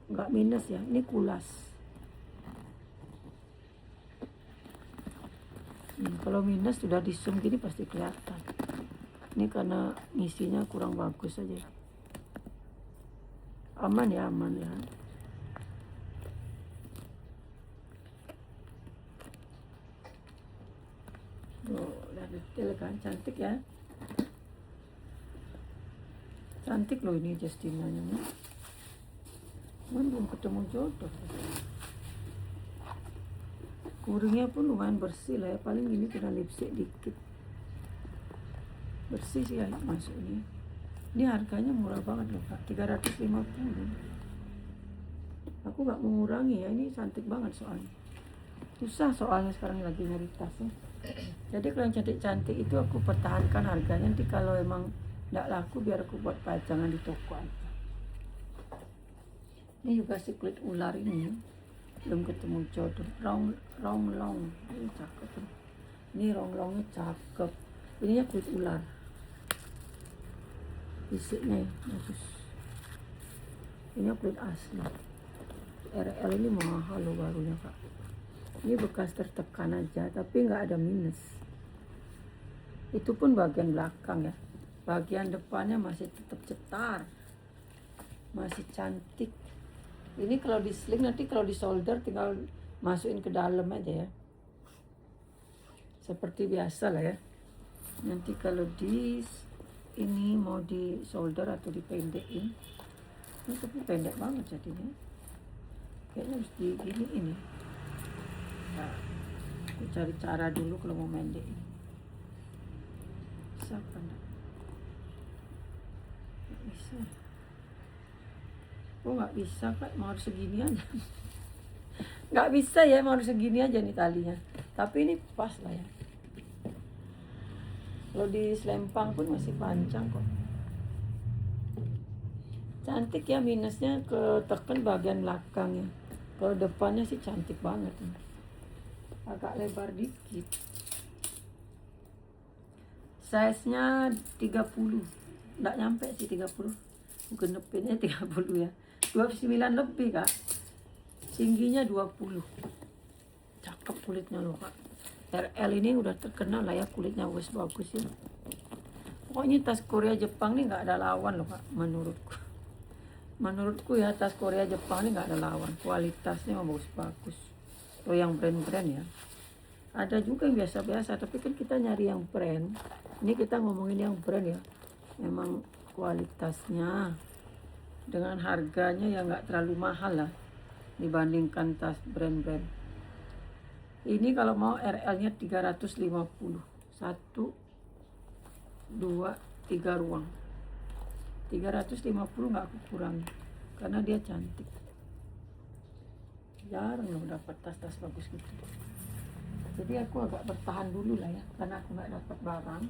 Nggak minus ya, ini kulas. Kalau minus sudah di zoom gini pasti kelihatan. Ini karena ngisinya kurang bagus aja. Aman ya, aman ya. Tuh, udah detail kan, cantik ya. Cantik loh ini Justinanya. Cuman belum ketemu jodoh. Kuringnya pun lumayan bersih lah ya, paling ini kena lipstick dikit. Bersih sih ya masuk ini. Ini harganya murah banget loh Kak, 350. Aku gak mengurangi ya, ini cantik banget soalnya. Susah soalnya sekarang lagi nyari tasnya. Jadi kalau yang cantik-cantik itu aku pertahankan harganya, nanti kalau emang gak laku biar aku buat pajangan di toko aja. Ini juga si kulit ular ini, belum ketemu jodoh. Long ini cakep. Ini long-longnya cakep. Ininya kulit ular. Fisiknya bagus. Ini kulit asli. RL ini mahal loh barunya Kak. Ini bekas tertekan aja, tapi nggak ada minus. Itu pun bagian belakang ya. Bagian depannya masih tetap cetar, masih cantik. Ini kalau di sling, nanti kalau di solder tinggal masukin ke dalam aja ya, seperti biasa lah ya. Nanti kalau ini mau di solder atau dipendekin, ini tapi pendek banget jadinya. Kayaknya harus digini ini. Nah, aku cari cara dulu kalau mau mendekin. Bisa kan? Nggak bisa. Oh nggak bisa Kak, mau harus segini aja. Nggak bisa ya, mau harus segini aja nih talinya. Tapi ini pas lah ya. Kalau di selempang pun masih panjang kok. Cantik ya, minusnya ketekan bagian belakangnya. Kalau depannya sih cantik banget. Agak lebar dikit. Size-nya 30. Nggak nyampe sih 30. Genepinnya 30 ya. 29 lebih Kak. Tingginya 20. Cakep kulitnya loh Kak. RL ini udah terkenal lah ya, kulitnya bagus ya. Pokoknya tas Korea Jepang nih nggak ada lawan loh Kak, menurutku. Menurutku ya, tas Korea Jepang ini nggak ada lawan. Kualitasnya bagus-bagus. Kalau yang brand-brand ya. Ada juga yang biasa-biasa, tapi kan kita nyari yang brand. Ini kita ngomongin yang brand ya. Memang kualitasnya dengan harganya yang nggak terlalu mahal lah dibandingkan tas brand-brand. Ini kalau mau RL-nya 350. 1, 2, 3 ruang. 350 nggak aku kurangi karena dia cantik. Jarang loh dapat tas-tas bagus gitu. Jadi aku agak bertahan dulu lah ya, karena aku nggak dapat barang.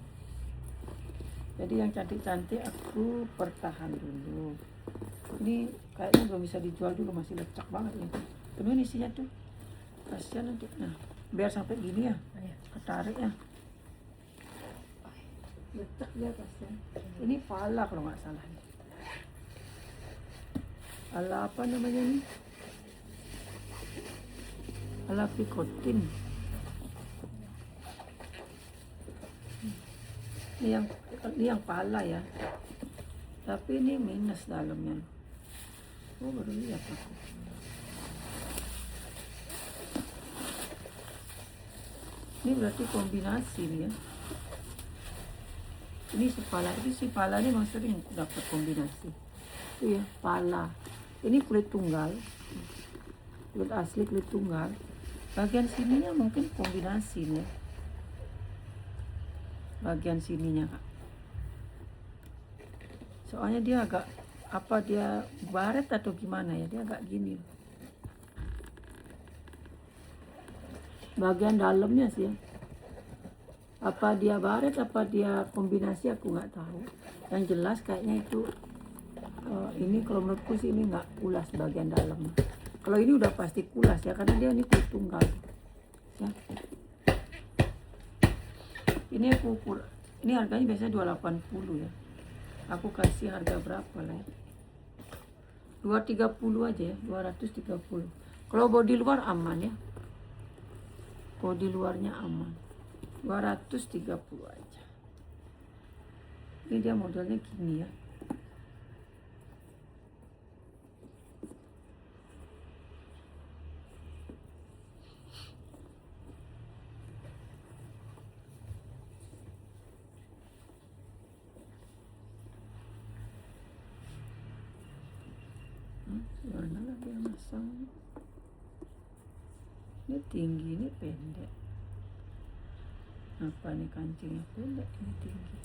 Jadi yang cantik-cantik aku pertahan dulu. Ini kayaknya belum bisa dijual dulu, masih lecak banget ya. Penuh isinya tuh. Kasihan nanti. Nah, biar sampai gini ya. Ketarik ya. Lecak dia kasihan. Ini pala kalau nggak salah. Ala apa namanya nih? Ala picotin. Ini yang pala ya. Tapi ini minus dalamnya. Oh baru lihat aku. Ini berarti kombinasi nih ya. Ini si pala ini memang sering dapat kombinasi. Itu ya pala. Ini kulit tunggal. Kulit asli kulit tunggal. Bagian sininya mungkin kombinasi nih ya. Bagian sininya Kak. Soalnya dia agak apa, dia baret atau gimana ya, dia agak gini bagian dalamnya sih ya. Apa dia baret apa dia kombinasi aku nggak tahu. Yang jelas kayaknya itu ini kalau menurutku sih ini nggak kulas bagian dalamnya. Kalau ini udah pasti kulas ya, karena dia ini kulit tunggal ya. Ini aku ukur, ini harganya biasanya 280 ya. Aku kasih harga berapa lah ya, 230 aja ya, 230. Kalau bodi luar aman ya, bodi luarnya aman, 230 aja. Ini dia modelnya gini ya. Mana lagi yang masang? Ini tinggi, ini pendek. Apa nih, kancingnya pendek, ini tinggi.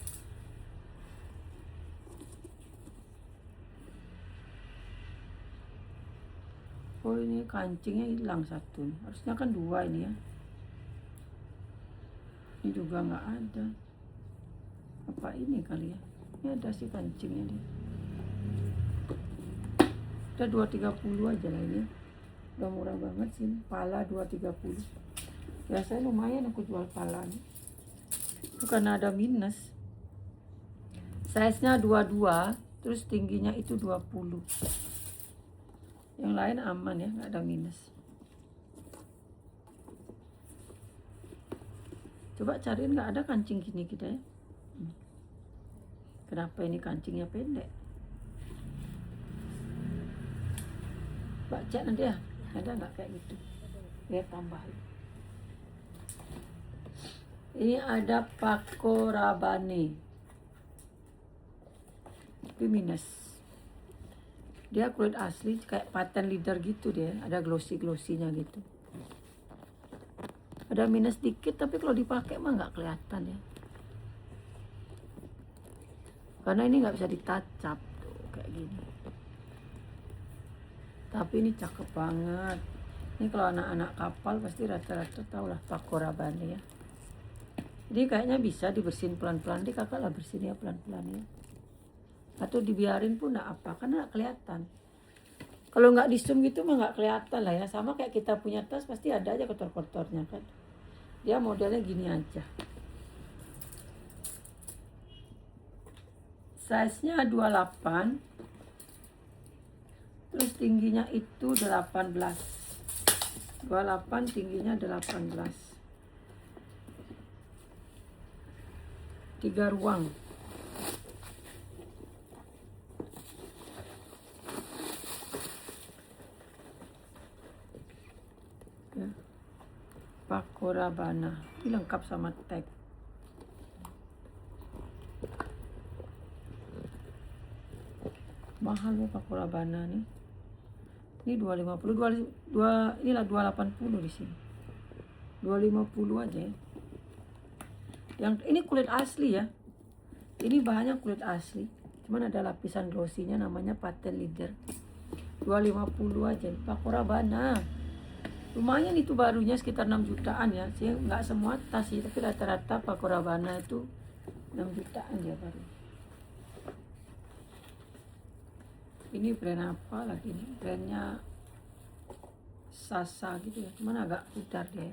Oh ini kancingnya hilang satu, harusnya kan 2 ini ya. Ini juga nggak ada. Apa ini kali ya? Ini ada sih kancingnya nih. Udah 230 aja lah ini. Udah murah banget sih. Pala 230. Biasanya lumayan aku jual pala nih. Itu karena ada minus. Size-nya 22, terus tingginya itu 20. Yang lain aman ya, nggak ada minus. Coba cariin, nggak ada kancing gini kita ya. Kenapa ini kancingnya pendek? Mbak cek nanti ya, ada nggak kayak gitu? Biar tambahin. Ini ada Paco Rabanne. Tapi minus. Dia kulit asli kayak patent leather gitu dia, ada glossy-glossinya gitu. Ada minus dikit tapi kalau dipakai mah nggak kelihatan ya. Karena ini nggak bisa ditacap tuh kayak gini. Tapi ini cakep banget. Ini kalau anak-anak kapal pasti rata-rata tahu lah Paco Rabanne ya. Jadi kayaknya bisa dibersihin pelan-pelan. Di kakak lah bersihin ya pelan-pelan ya. Atau dibiarin pun nggak apa, karena nggak kelihatan. Kalau nggak di zoom gitu mah nggak kelihatan lah ya. Sama kayak kita punya tas pasti ada aja kotor-kotornya kan. Dia modelnya gini aja. Size-nya 28. Terus tingginya itu 18. 28 tingginya 18. 3 ruang. Ya. Paco Rabanne. Ini lengkap sama tag. Mahal ya Paco Rabanne nih. Ini 250, inilah 280 di sini. 250 aja ya. Yang ini kulit asli ya. Ini bahannya kulit asli. Cuman ada lapisan glossinya namanya patent leather. 250 aja Paco Rabanne. Lumayan itu barunya sekitar 6 jutaan ya. Sih nggak semua tas sih, tapi rata-rata Paco Rabanne itu 6 jutaan dia baru. Ini brand apa lagi nih? Brandnya Sasa gitu ya. Cuman agak pudar dia.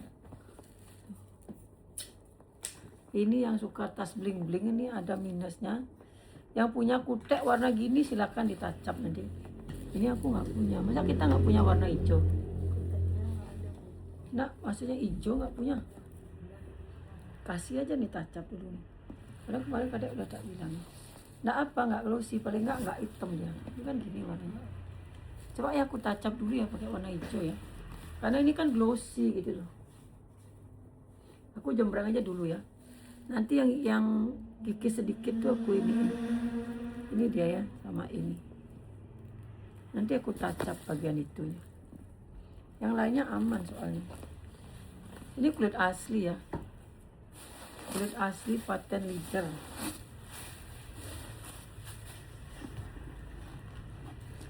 Ini yang suka tas bling-bling ini ada minusnya. Yang punya kutek warna gini silakan ditacap nanti. Ini aku nggak punya. Masa kita nggak punya warna hijau? Nah, maksudnya hijau nggak punya. Kasih aja nih tacap dulu nih. Padahal kemarin kadang udah tak bilang. Nah apa, nggak glossy, paling nggak hitam dia. Ini kan gini warnanya. Coba ya aku tacap dulu ya pakai warna hijau ya. Karena ini kan glossy gitu loh. Aku jembrang aja dulu ya. Nanti yang kikis sedikit tuh aku ini. Ini dia ya, sama ini. Nanti aku tacap bagian itu ya. Yang lainnya aman soalnya. Ini kulit asli ya. Kulit asli patent leather.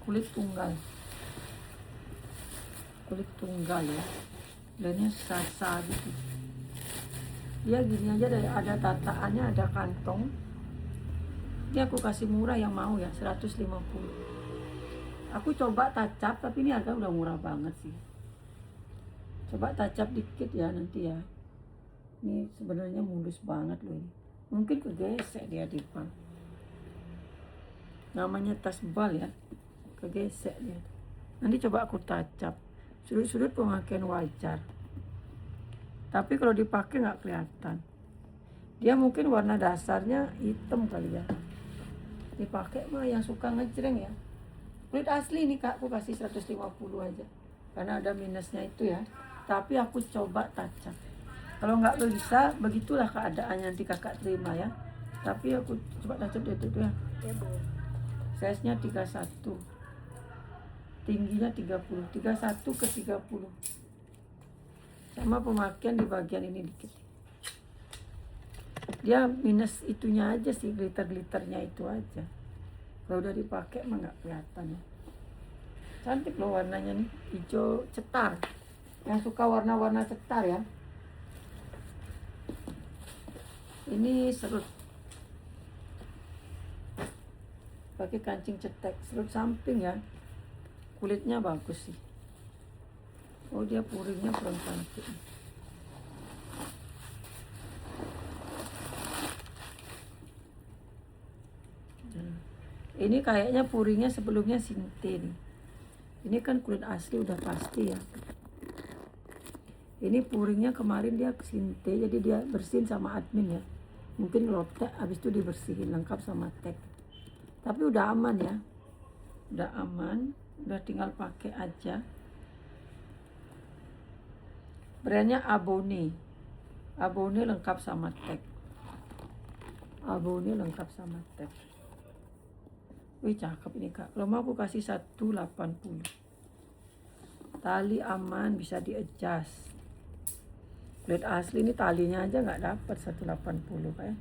kulit tunggal ya, blendnya sasa gitu. Dia gini aja, ada tataannya, ada kantong. Ini aku kasih murah yang mau ya, 150. Aku coba tacap, tapi ini harga udah murah banget sih. Coba tacap dikit ya nanti ya. Ini sebenarnya mulus banget loh ini. Mungkin kegesek dia di bal. Namanya tas bal ya, kegesek dia. Nanti coba aku tacap. Sudut-sudut pemakaian wajar. Tapi kalau dipakai nggak kelihatan. Dia mungkin warna dasarnya hitam kali ya. Dipakai mah yang suka ngejreng ya. Kulit asli ini Kak, aku kasih 150 aja. Karena ada minusnya itu ya. Tapi aku coba tacap. Kalau nggak bisa, begitulah keadaannya nanti Kakak terima ya. Tapi aku coba tacap dia tuh ya. Ya Bu. Size-nya 31. Tingginya 30. 31 ke 30. Sama pemakaian di bagian ini dikit. Dia minus itunya aja sih, glitter-glitternya itu aja. Kalau udah dipakai mah nggak kelihatan ya. Cantik loh warnanya nih, hijau cetar. Yang suka warna-warna cetar ya. Ini serut. Pakai kancing cetek, serut samping ya. Kulitnya bagus sih. Oh dia puringnya kurang cantik. Ini kayaknya puringnya sebelumnya sinte nih. Ini kan kulit asli udah pasti ya. Ini puringnya kemarin dia sinte, jadi dia bersihin sama admin ya. Mungkin ngelotek, habis itu dibersihin lengkap sama tag. Tapi udah aman ya. Udah aman, udah tinggal pakai aja. Brandnya Abone. Abone lengkap sama tag. Abone lengkap sama tag. Wih cakep ini Kak. Kalau mau aku kasih 180. Tali aman, bisa di-adjust. Kulit asli ini talinya aja nggak dapat 180 Kak ya.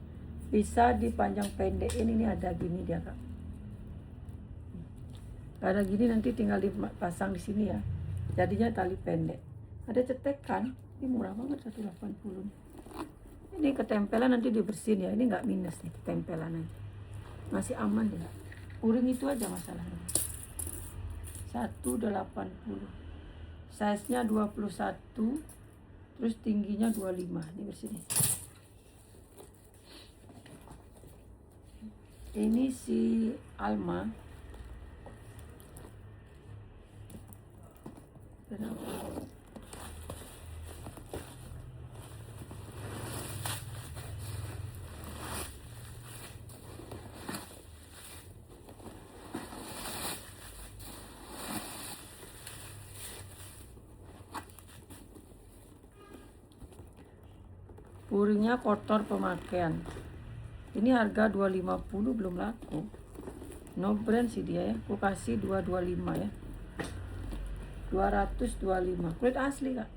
Bisa dipanjang pendekin, ini ada gini dia Kak. Ada gini nanti tinggal dipasang di sini ya. Jadinya tali pendek. Ada cetekan, ini murah banget 180. Ini ketempelan nanti dibersihin ya. Ini nggak minus nih, ketempelan aja. Masih aman ya. Puring itu aja masalahnya. 180. Size-nya 21. Terus tingginya 25. Ini bersini. Ini si Alma. Puringnya kotor pemakaian. Ini harga 250 belum laku. No brand sih dia ya. Aku kasih 225 ya. 225. Kulit asli Kak.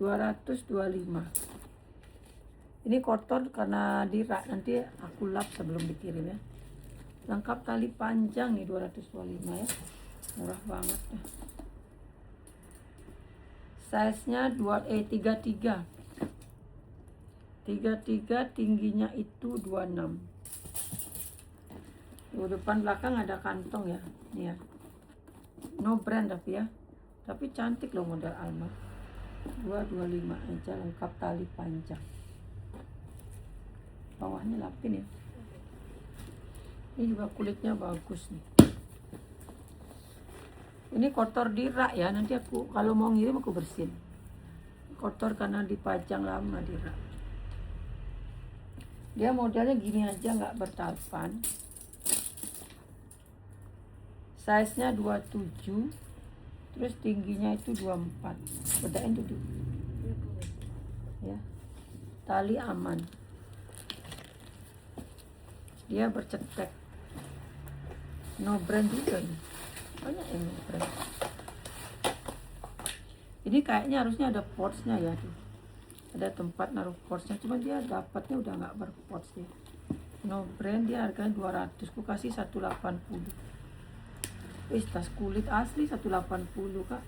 225. Ini kotor karena dirak, nanti aku lap sebelum dikirim ya. Lengkap tali panjang nih 225 ya. Murah banget ya. Size-nya 33. 33, tingginya itu 26. Di depan belakang ada kantong ya. Nih ya. No brand tapi ya. Tapi cantik loh model Alma. 225 aja, lengkap tali panjang. Bawahnya lapin ya. Ini juga kulitnya bagus nih. Ini kotor di rak ya. Nanti aku kalau mau ngirim aku bersihin. Kotor karena dipajang lama di rak. Dia modelnya gini aja, nggak bertalpan. Size-nya 27. Terus tingginya itu 24. Bedain dulu. Ya. Tali aman. Dia bercetek. No brand juga nih. Banyak yang no brand. Ini kayaknya harusnya ada pouch-nya ya tuh. Ada tempat naruh pouch-nya, cuma dia dapatnya udah nggak berpouch ya. No brand, dia harganya 200. Aku kasih 180. Tas kulit asli 180 Kak.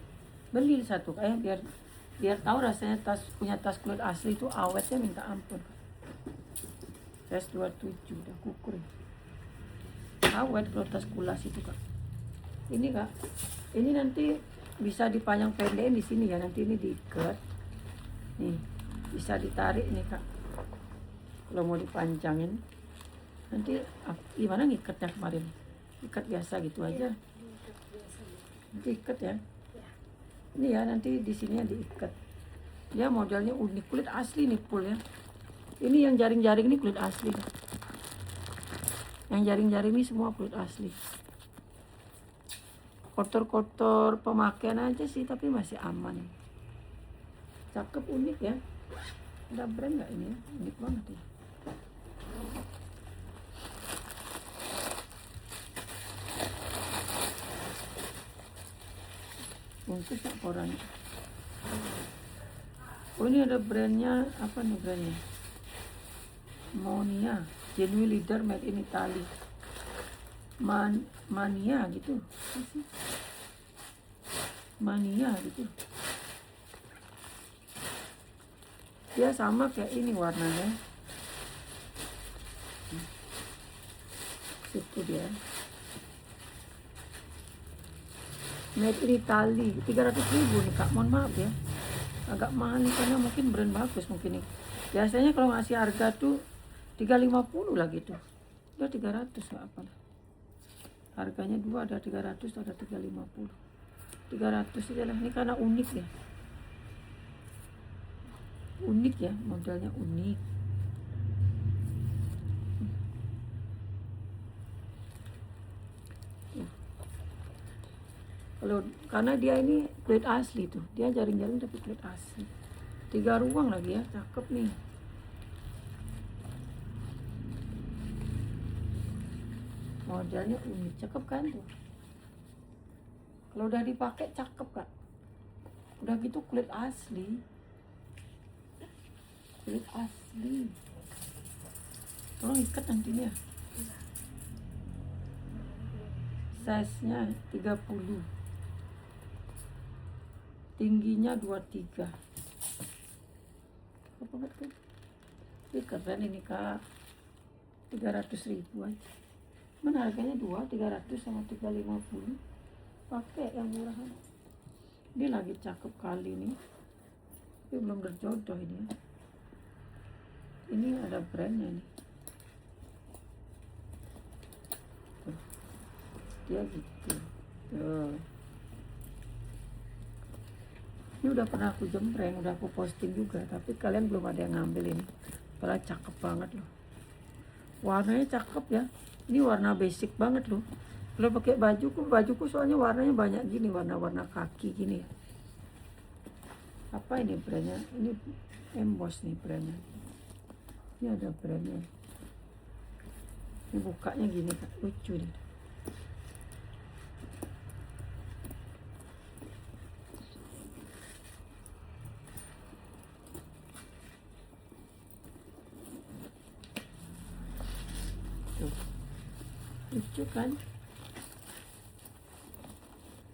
Beli satu Kak ya, biar tahu rasanya punya tas kulit asli itu awetnya minta ampun. Size 27 udah kukur. Awet kalau tas kulas itu Kak. Ini Kak, ini nanti bisa dipanjang pendekin di sini ya, nanti ini diikat. Nih, bisa ditarik nih Kak. Kalau mau dipanjangin, nanti gimana ngikatnya kemarin? Ikat biasa gitu aja. Nanti ikat ya. Ini ya, nanti di sini diikat. Dia modelnya unik, kulit asli nih full ya. Ini yang jaring-jaring ini kulit asli. Yang jaring-jaring ini semua kulit asli. Kotor-kotor pemakaian aja sih, tapi masih aman. Cakep, unik ya. Ada brand nggak ini ya? Unik banget ya. Bungkus ya korannya. Oh ini ada brandnya, apa nih brandnya? Monia, genuine leader made in Italy. Mania gitu. Apa sih? Mania gitu. Dia sama kayak ini warnanya. Itu dia. Made in Italy, 300.000 nih Kak. Mohon maaf ya. Agak mahal nih karena mungkin brand bagus mungkin nih. Biasanya kalau ngasih harga tuh 350 lah gitu. Udah 300 nggak apa lah. Harganya dua, ada 300, ada 350. 300 aja lah. Ini karena unik ya. Unik ya, modelnya unik. Kalau karena dia ini kulit asli tuh, dia jaring-jaring tapi kulit asli. 3 ruang lagi ya, cakep nih. Modelnya unik, cakep kan tuh. Kalau udah dipakai cakep Kak. Udah gitu kulit asli. Kulit asli. Tolong ikat nantinya. Size-nya 30. Tingginya 23. Apa banget kan? Ini keren ini Kak. 300.000 aja. Mana harganya 300 sama 350. Pakai yang murahan. Ini lagi cakep kali nih. Tapi belum berjodoh ini ya. Ini ada brandnya nih. Tuh. Dia gitu. Tuh. Ini udah pernah aku jempreng, udah aku posting juga, tapi kalian belum ada yang ngambil ini. Padahal cakep banget loh. Warnanya cakep ya. Ini warna basic banget loh. Kalau pakai bajuku soalnya warnanya banyak gini, warna-warna kaki gini ya. Apa ini brandnya? Ini Emboss nih brandnya. Ini ada brandnya. Ini bukanya gini Kak, lucu nih. Tuh. Lucu kan?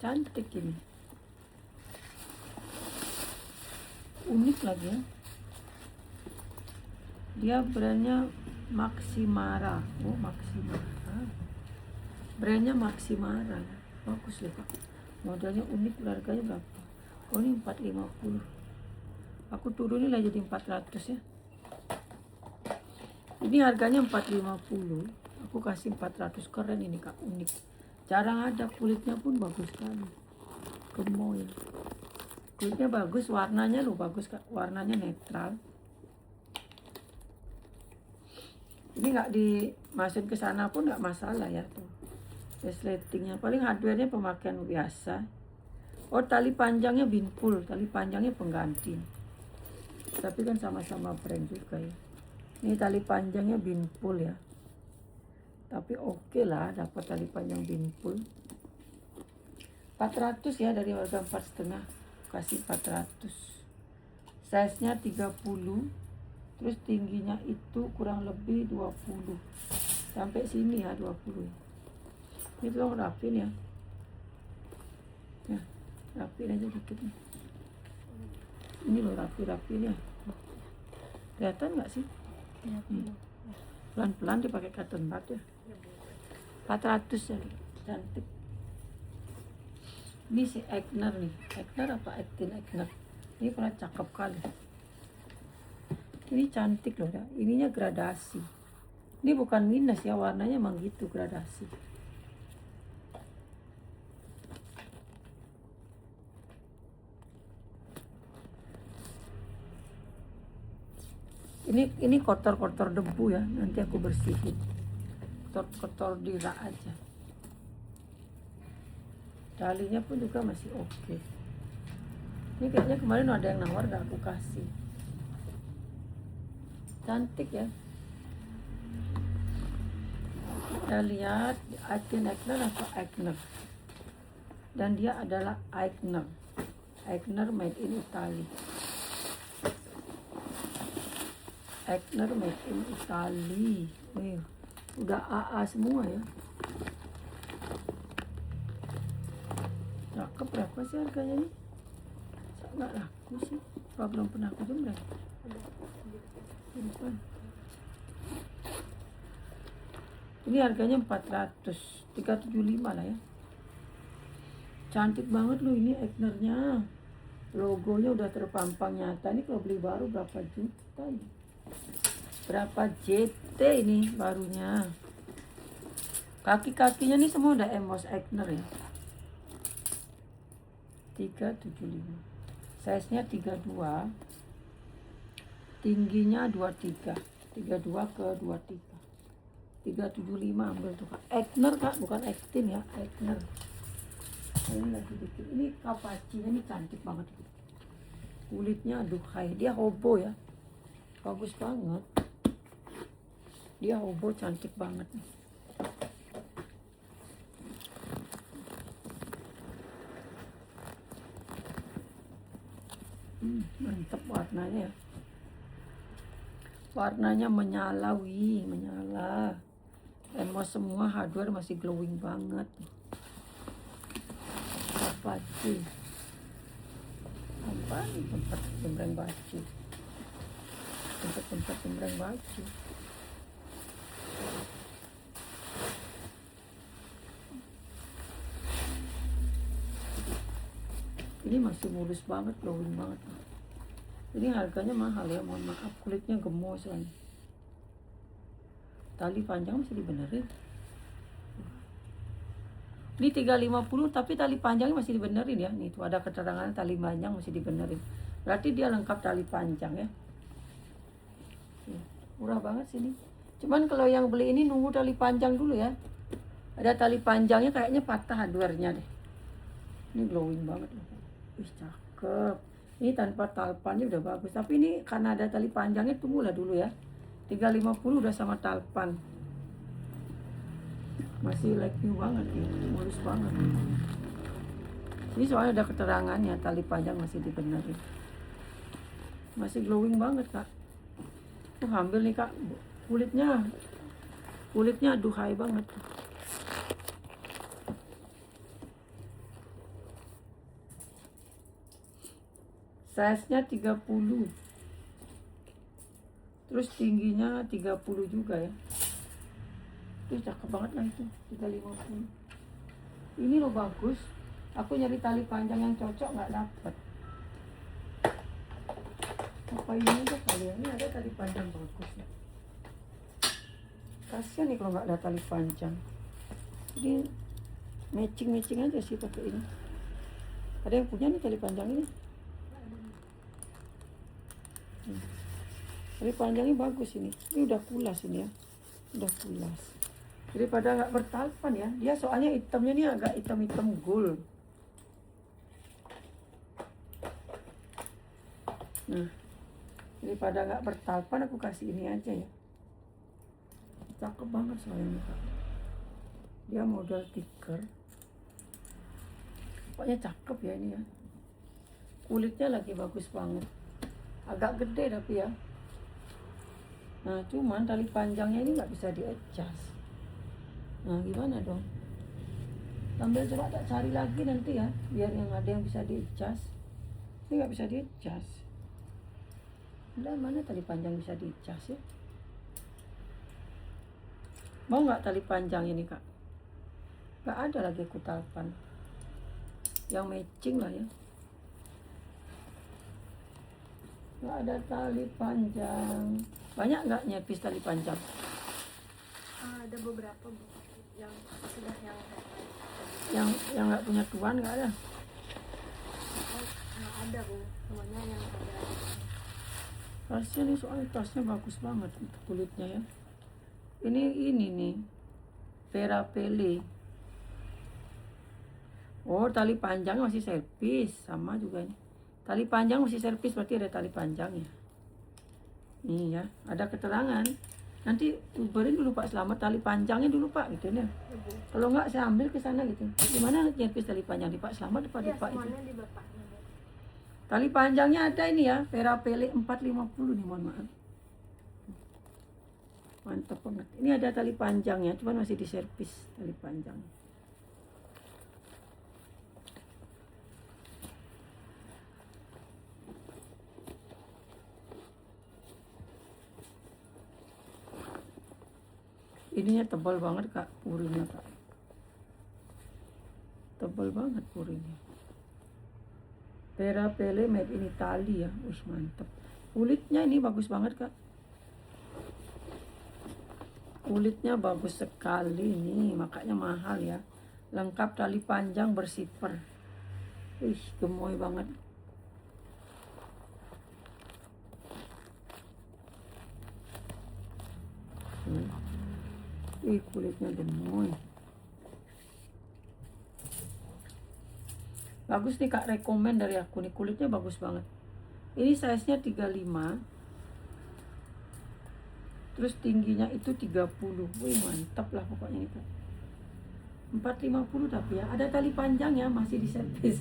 Cantik ini. Unik lagi ya. Dia brandnya Maximara. Oh Maximara. Brandnya Maximara. Bagus ya Kak. Modelnya unik, harganya berapa? Oh ini 450. Aku turunin lah jadi 400 ya. Ini harganya 450. Aku kasih 400. Keren ini Kak, unik. Jarang ada, kulitnya pun bagus sekali. Gemoy. Kulitnya bagus, warnanya loh bagus Kak. Warnanya netral. Ini nggak dimasukin ke sana pun nggak masalah ya tuh. Resletingnya paling hardware-nya pemakaian biasa. Oh tali panjangnya binpul, tali panjangnya pengganti. Tapi kan sama-sama brand juga ya. Ini tali panjangnya binpul ya. Tapi oke lah dapat tali panjang binpul. 400 ya dari harga 4,5. Kasih 400. Size-nya 30. Terus tingginya itu kurang lebih 20. Sampai sini ya 20. Ini tolong rapin ya. Ya, rapiin aja dikit nih. Ini loh rapi-rapinya. Kelihatan nggak sih? Pelan-pelan dipakai cotton bud ya. 400 ya, cantik. Ini si Eigner nih. Eigner apa Eigner? Ini pernah cakep kali. Ini cantik loh ya. Ininya gradasi. Ini bukan minus ya, warnanya emang gitu gradasi. Ini kotor-kotor debu ya, nanti aku bersihin. Kotor-kotor di rak aja. Talinya pun juga masih oke. Ini kayaknya kemarin ada yang nawar, gak aku kasih. Cantik ya. Kita lihat Eigner atau Eigner. Dan dia adalah Eigner. Eigner made in Italy. Eigner made in Italy. Udah AA semua ya. Cakep, berapa sih harganya nih? Nggak laku sih. Apa belum pernah aku jembreng? Lupa. Ini harganya 400, 375 lah ya. Cantik banget loh ini Eignernya. Logonya udah terpampang nyata. Ini kalau beli baru berapa juta ini? Berapa JT ini barunya. Kaki-kakinya nih semua udah emos Eigner ya. 375. Size-nya 32. Tingginya 23. 32 ke 23. 375 ambil tuh Kak. Eigner Kak, bukan Actin ya, Eigner. Ini lagi dikit. Ini kapacinya ini cantik banget. Kulitnya aduhai. Dia hobo ya. Bagus banget. Dia hobo cantik banget nih. Mantap warnanya ya. Warnanya menyala, menyala. Emos semua, hardware masih glowing banget. Apa sih? Apa nih tempat jembreng baju? Tempat jembreng baju. Ini masih mulus banget, glowing banget. Ini harganya mahal ya, mohon maaf, kulitnya gemos kan. Tali panjang masih dibenerin. Ini 350 tapi tali panjangnya masih dibenerin ya. Nih tuh ada keterangan tali panjang masih dibenerin. Berarti dia lengkap tali panjang ya. Murah banget sih ini. Cuman kalau yang beli ini nunggu tali panjang dulu ya. Ada tali panjangnya kayaknya patah hardware-nya deh. Ini glowing banget loh. Wih cakep. Ini tanpa talpannya udah bagus. Tapi ini karena ada tali panjangnya tunggulah dulu ya. 350 udah sama talpan. Masih like new banget ya. Mulus banget. Ini soalnya ada keterangannya tali panjang masih dibenerin. Masih glowing banget Kak. Ambil nih Kak. Kulitnya aduhai banget. Size-nya 30. Terus tingginya 30 juga ya. Itu cakep banget lah itu, 350. Ini loh bagus. Aku nyari tali panjang yang cocok nggak dapet. Apa ini aja kali ya? Ini ada tali panjang bagus ya. Kasian nih kalau nggak ada tali panjang. Jadi matching aja sih pakai ini. Ada yang punya nih tali panjang ini? Tali panjangnya bagus ini. Ini udah pulas ini ya. Udah pulas. Daripada nggak bertalpan ya. Dia soalnya hitamnya ini agak hitam-hitam gold. Nah, daripada nggak bertalpan aku kasih ini aja ya. Cakep banget soalnya Kak. Dia model tiker. Pokoknya cakep ya ini ya. Kulitnya lagi bagus banget. Agak gede tapi ya. Nah cuman tali panjangnya ini nggak bisa di adjust. Nah gimana dong? Sambil coba tak cari lagi nanti ya, biar yang ada yang bisa di-adjust. Ini nggak bisa di-adjust. Udah, mana tali panjang bisa di-adjust ya? Mau nggak tali panjang ini kak? Nggak ada lagi kutapan yang matching lah ya. Nggak ada tali panjang. Banyak nggak nyepis tali panjang? Ada beberapa Bu yang sudah yang Yang nggak punya tuan nggak ada? ada Bu, semuanya yang ada. Tasnya nih, soalnya tasnya bagus banget untuk kulitnya ya. Ini nih Vera Pele. Oh, tali panjang masih servis, sama juga nih. Tali panjang masih servis, berarti ada tali panjangnya. Nih ya, ada keterangan. Nanti uberin dulu Pak Selamat tali panjangnya dulu Pak gitu ya. Kalau nggak saya ambil ke sana gitu. Gimana servis tali panjang di Pak Selamat depan Ya, Pak itu. semuanya di bapaknya Bu. Tali panjangnya ada ini ya, Vera Pele 450 nih, mohon maaf. Mantap banget. Ini ada tali panjangnya, cuman masih diservis tali panjangnya. Ininya tebal banget kak, purinya kak. Tebal banget purinya. Vera Pele made in Italy ya, wih mantep. Kulitnya ini bagus banget kak. Kulitnya bagus sekali nih, makanya mahal ya. Lengkap tali panjang bersipper. Wih, gemoy banget. Ih, kulitnya gemoy. Bagus nih kak, rekomen dari aku nih, kulitnya bagus banget. Ini size-nya 35. Terus tingginya itu 30. Wih, mantap lah pokoknya nih kak. 450 tapi ya, ada tali panjangnya masih di servis.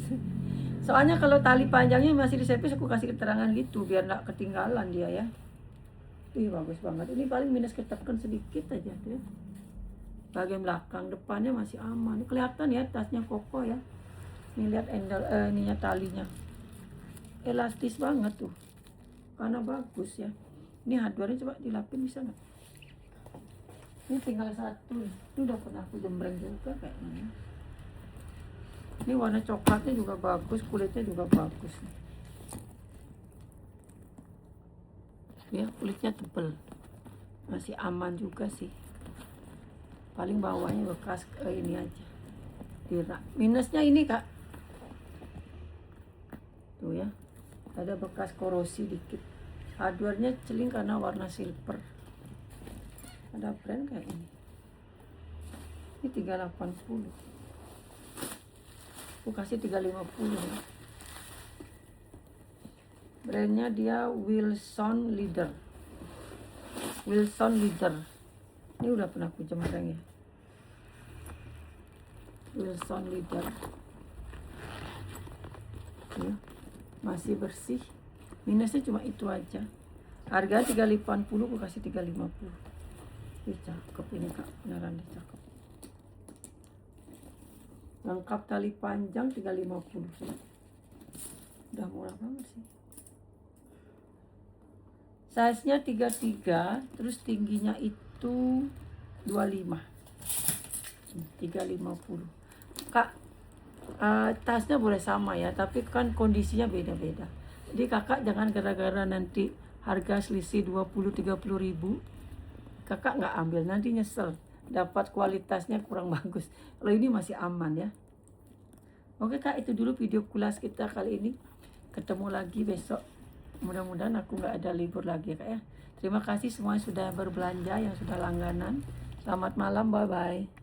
Soalnya kalau tali panjangnya masih di servis, aku kasih keterangan gitu biar nggak ketinggalan dia ya. Ih, bagus banget. Ini paling minus ketekan sedikit aja tuh ya. Bagian belakang, depannya masih aman. Kelihatan ya tasnya kokoh ya. Nih lihat ininya talinya. Elastis banget tuh. Karena bagus ya. Ini hardware-nya coba dilapin bisa nggak? Ini tinggal satu. Ini udah pernah aku jembreng juga kayaknya. Ini warna coklatnya juga bagus, kulitnya juga bagus. Ya, kulitnya tebel. Masih aman juga sih. Paling bawahnya bekas ini aja. Minusnya ini kak. Tuh ya. Ada bekas korosi dikit. Hardware-nya celing karena warna silver. Ada brand kayak ini. Ini 380. Aku kasih 350 ya. Brandnya dia Wilson Leader. Wilson Leader. Ini udah pernah aku jembreng ya. Wilson Leader. Ya, masih bersih. Minusnya cuma itu aja. Harga 380, aku kasih 350. Ih, cakep ini kak, beneran deh cakep. Lengkap tali panjang 350. Udah murah banget sih. Size-nya 33, terus tingginya itu 25. 350. Kak, tasnya boleh sama ya, tapi kan kondisinya beda-beda. Jadi kakak jangan gara-gara nanti harga selisih 20-30 ribu, kakak nggak ambil, nanti nyesel. Dapat kualitasnya kurang bagus. Kalau ini masih aman ya. Oke kak, itu dulu video kulas kita kali ini. Ketemu lagi besok. Mudah-mudahan aku nggak ada libur lagi kak ya. Terima kasih semua yang sudah berbelanja, yang sudah langganan. Selamat malam, bye-bye.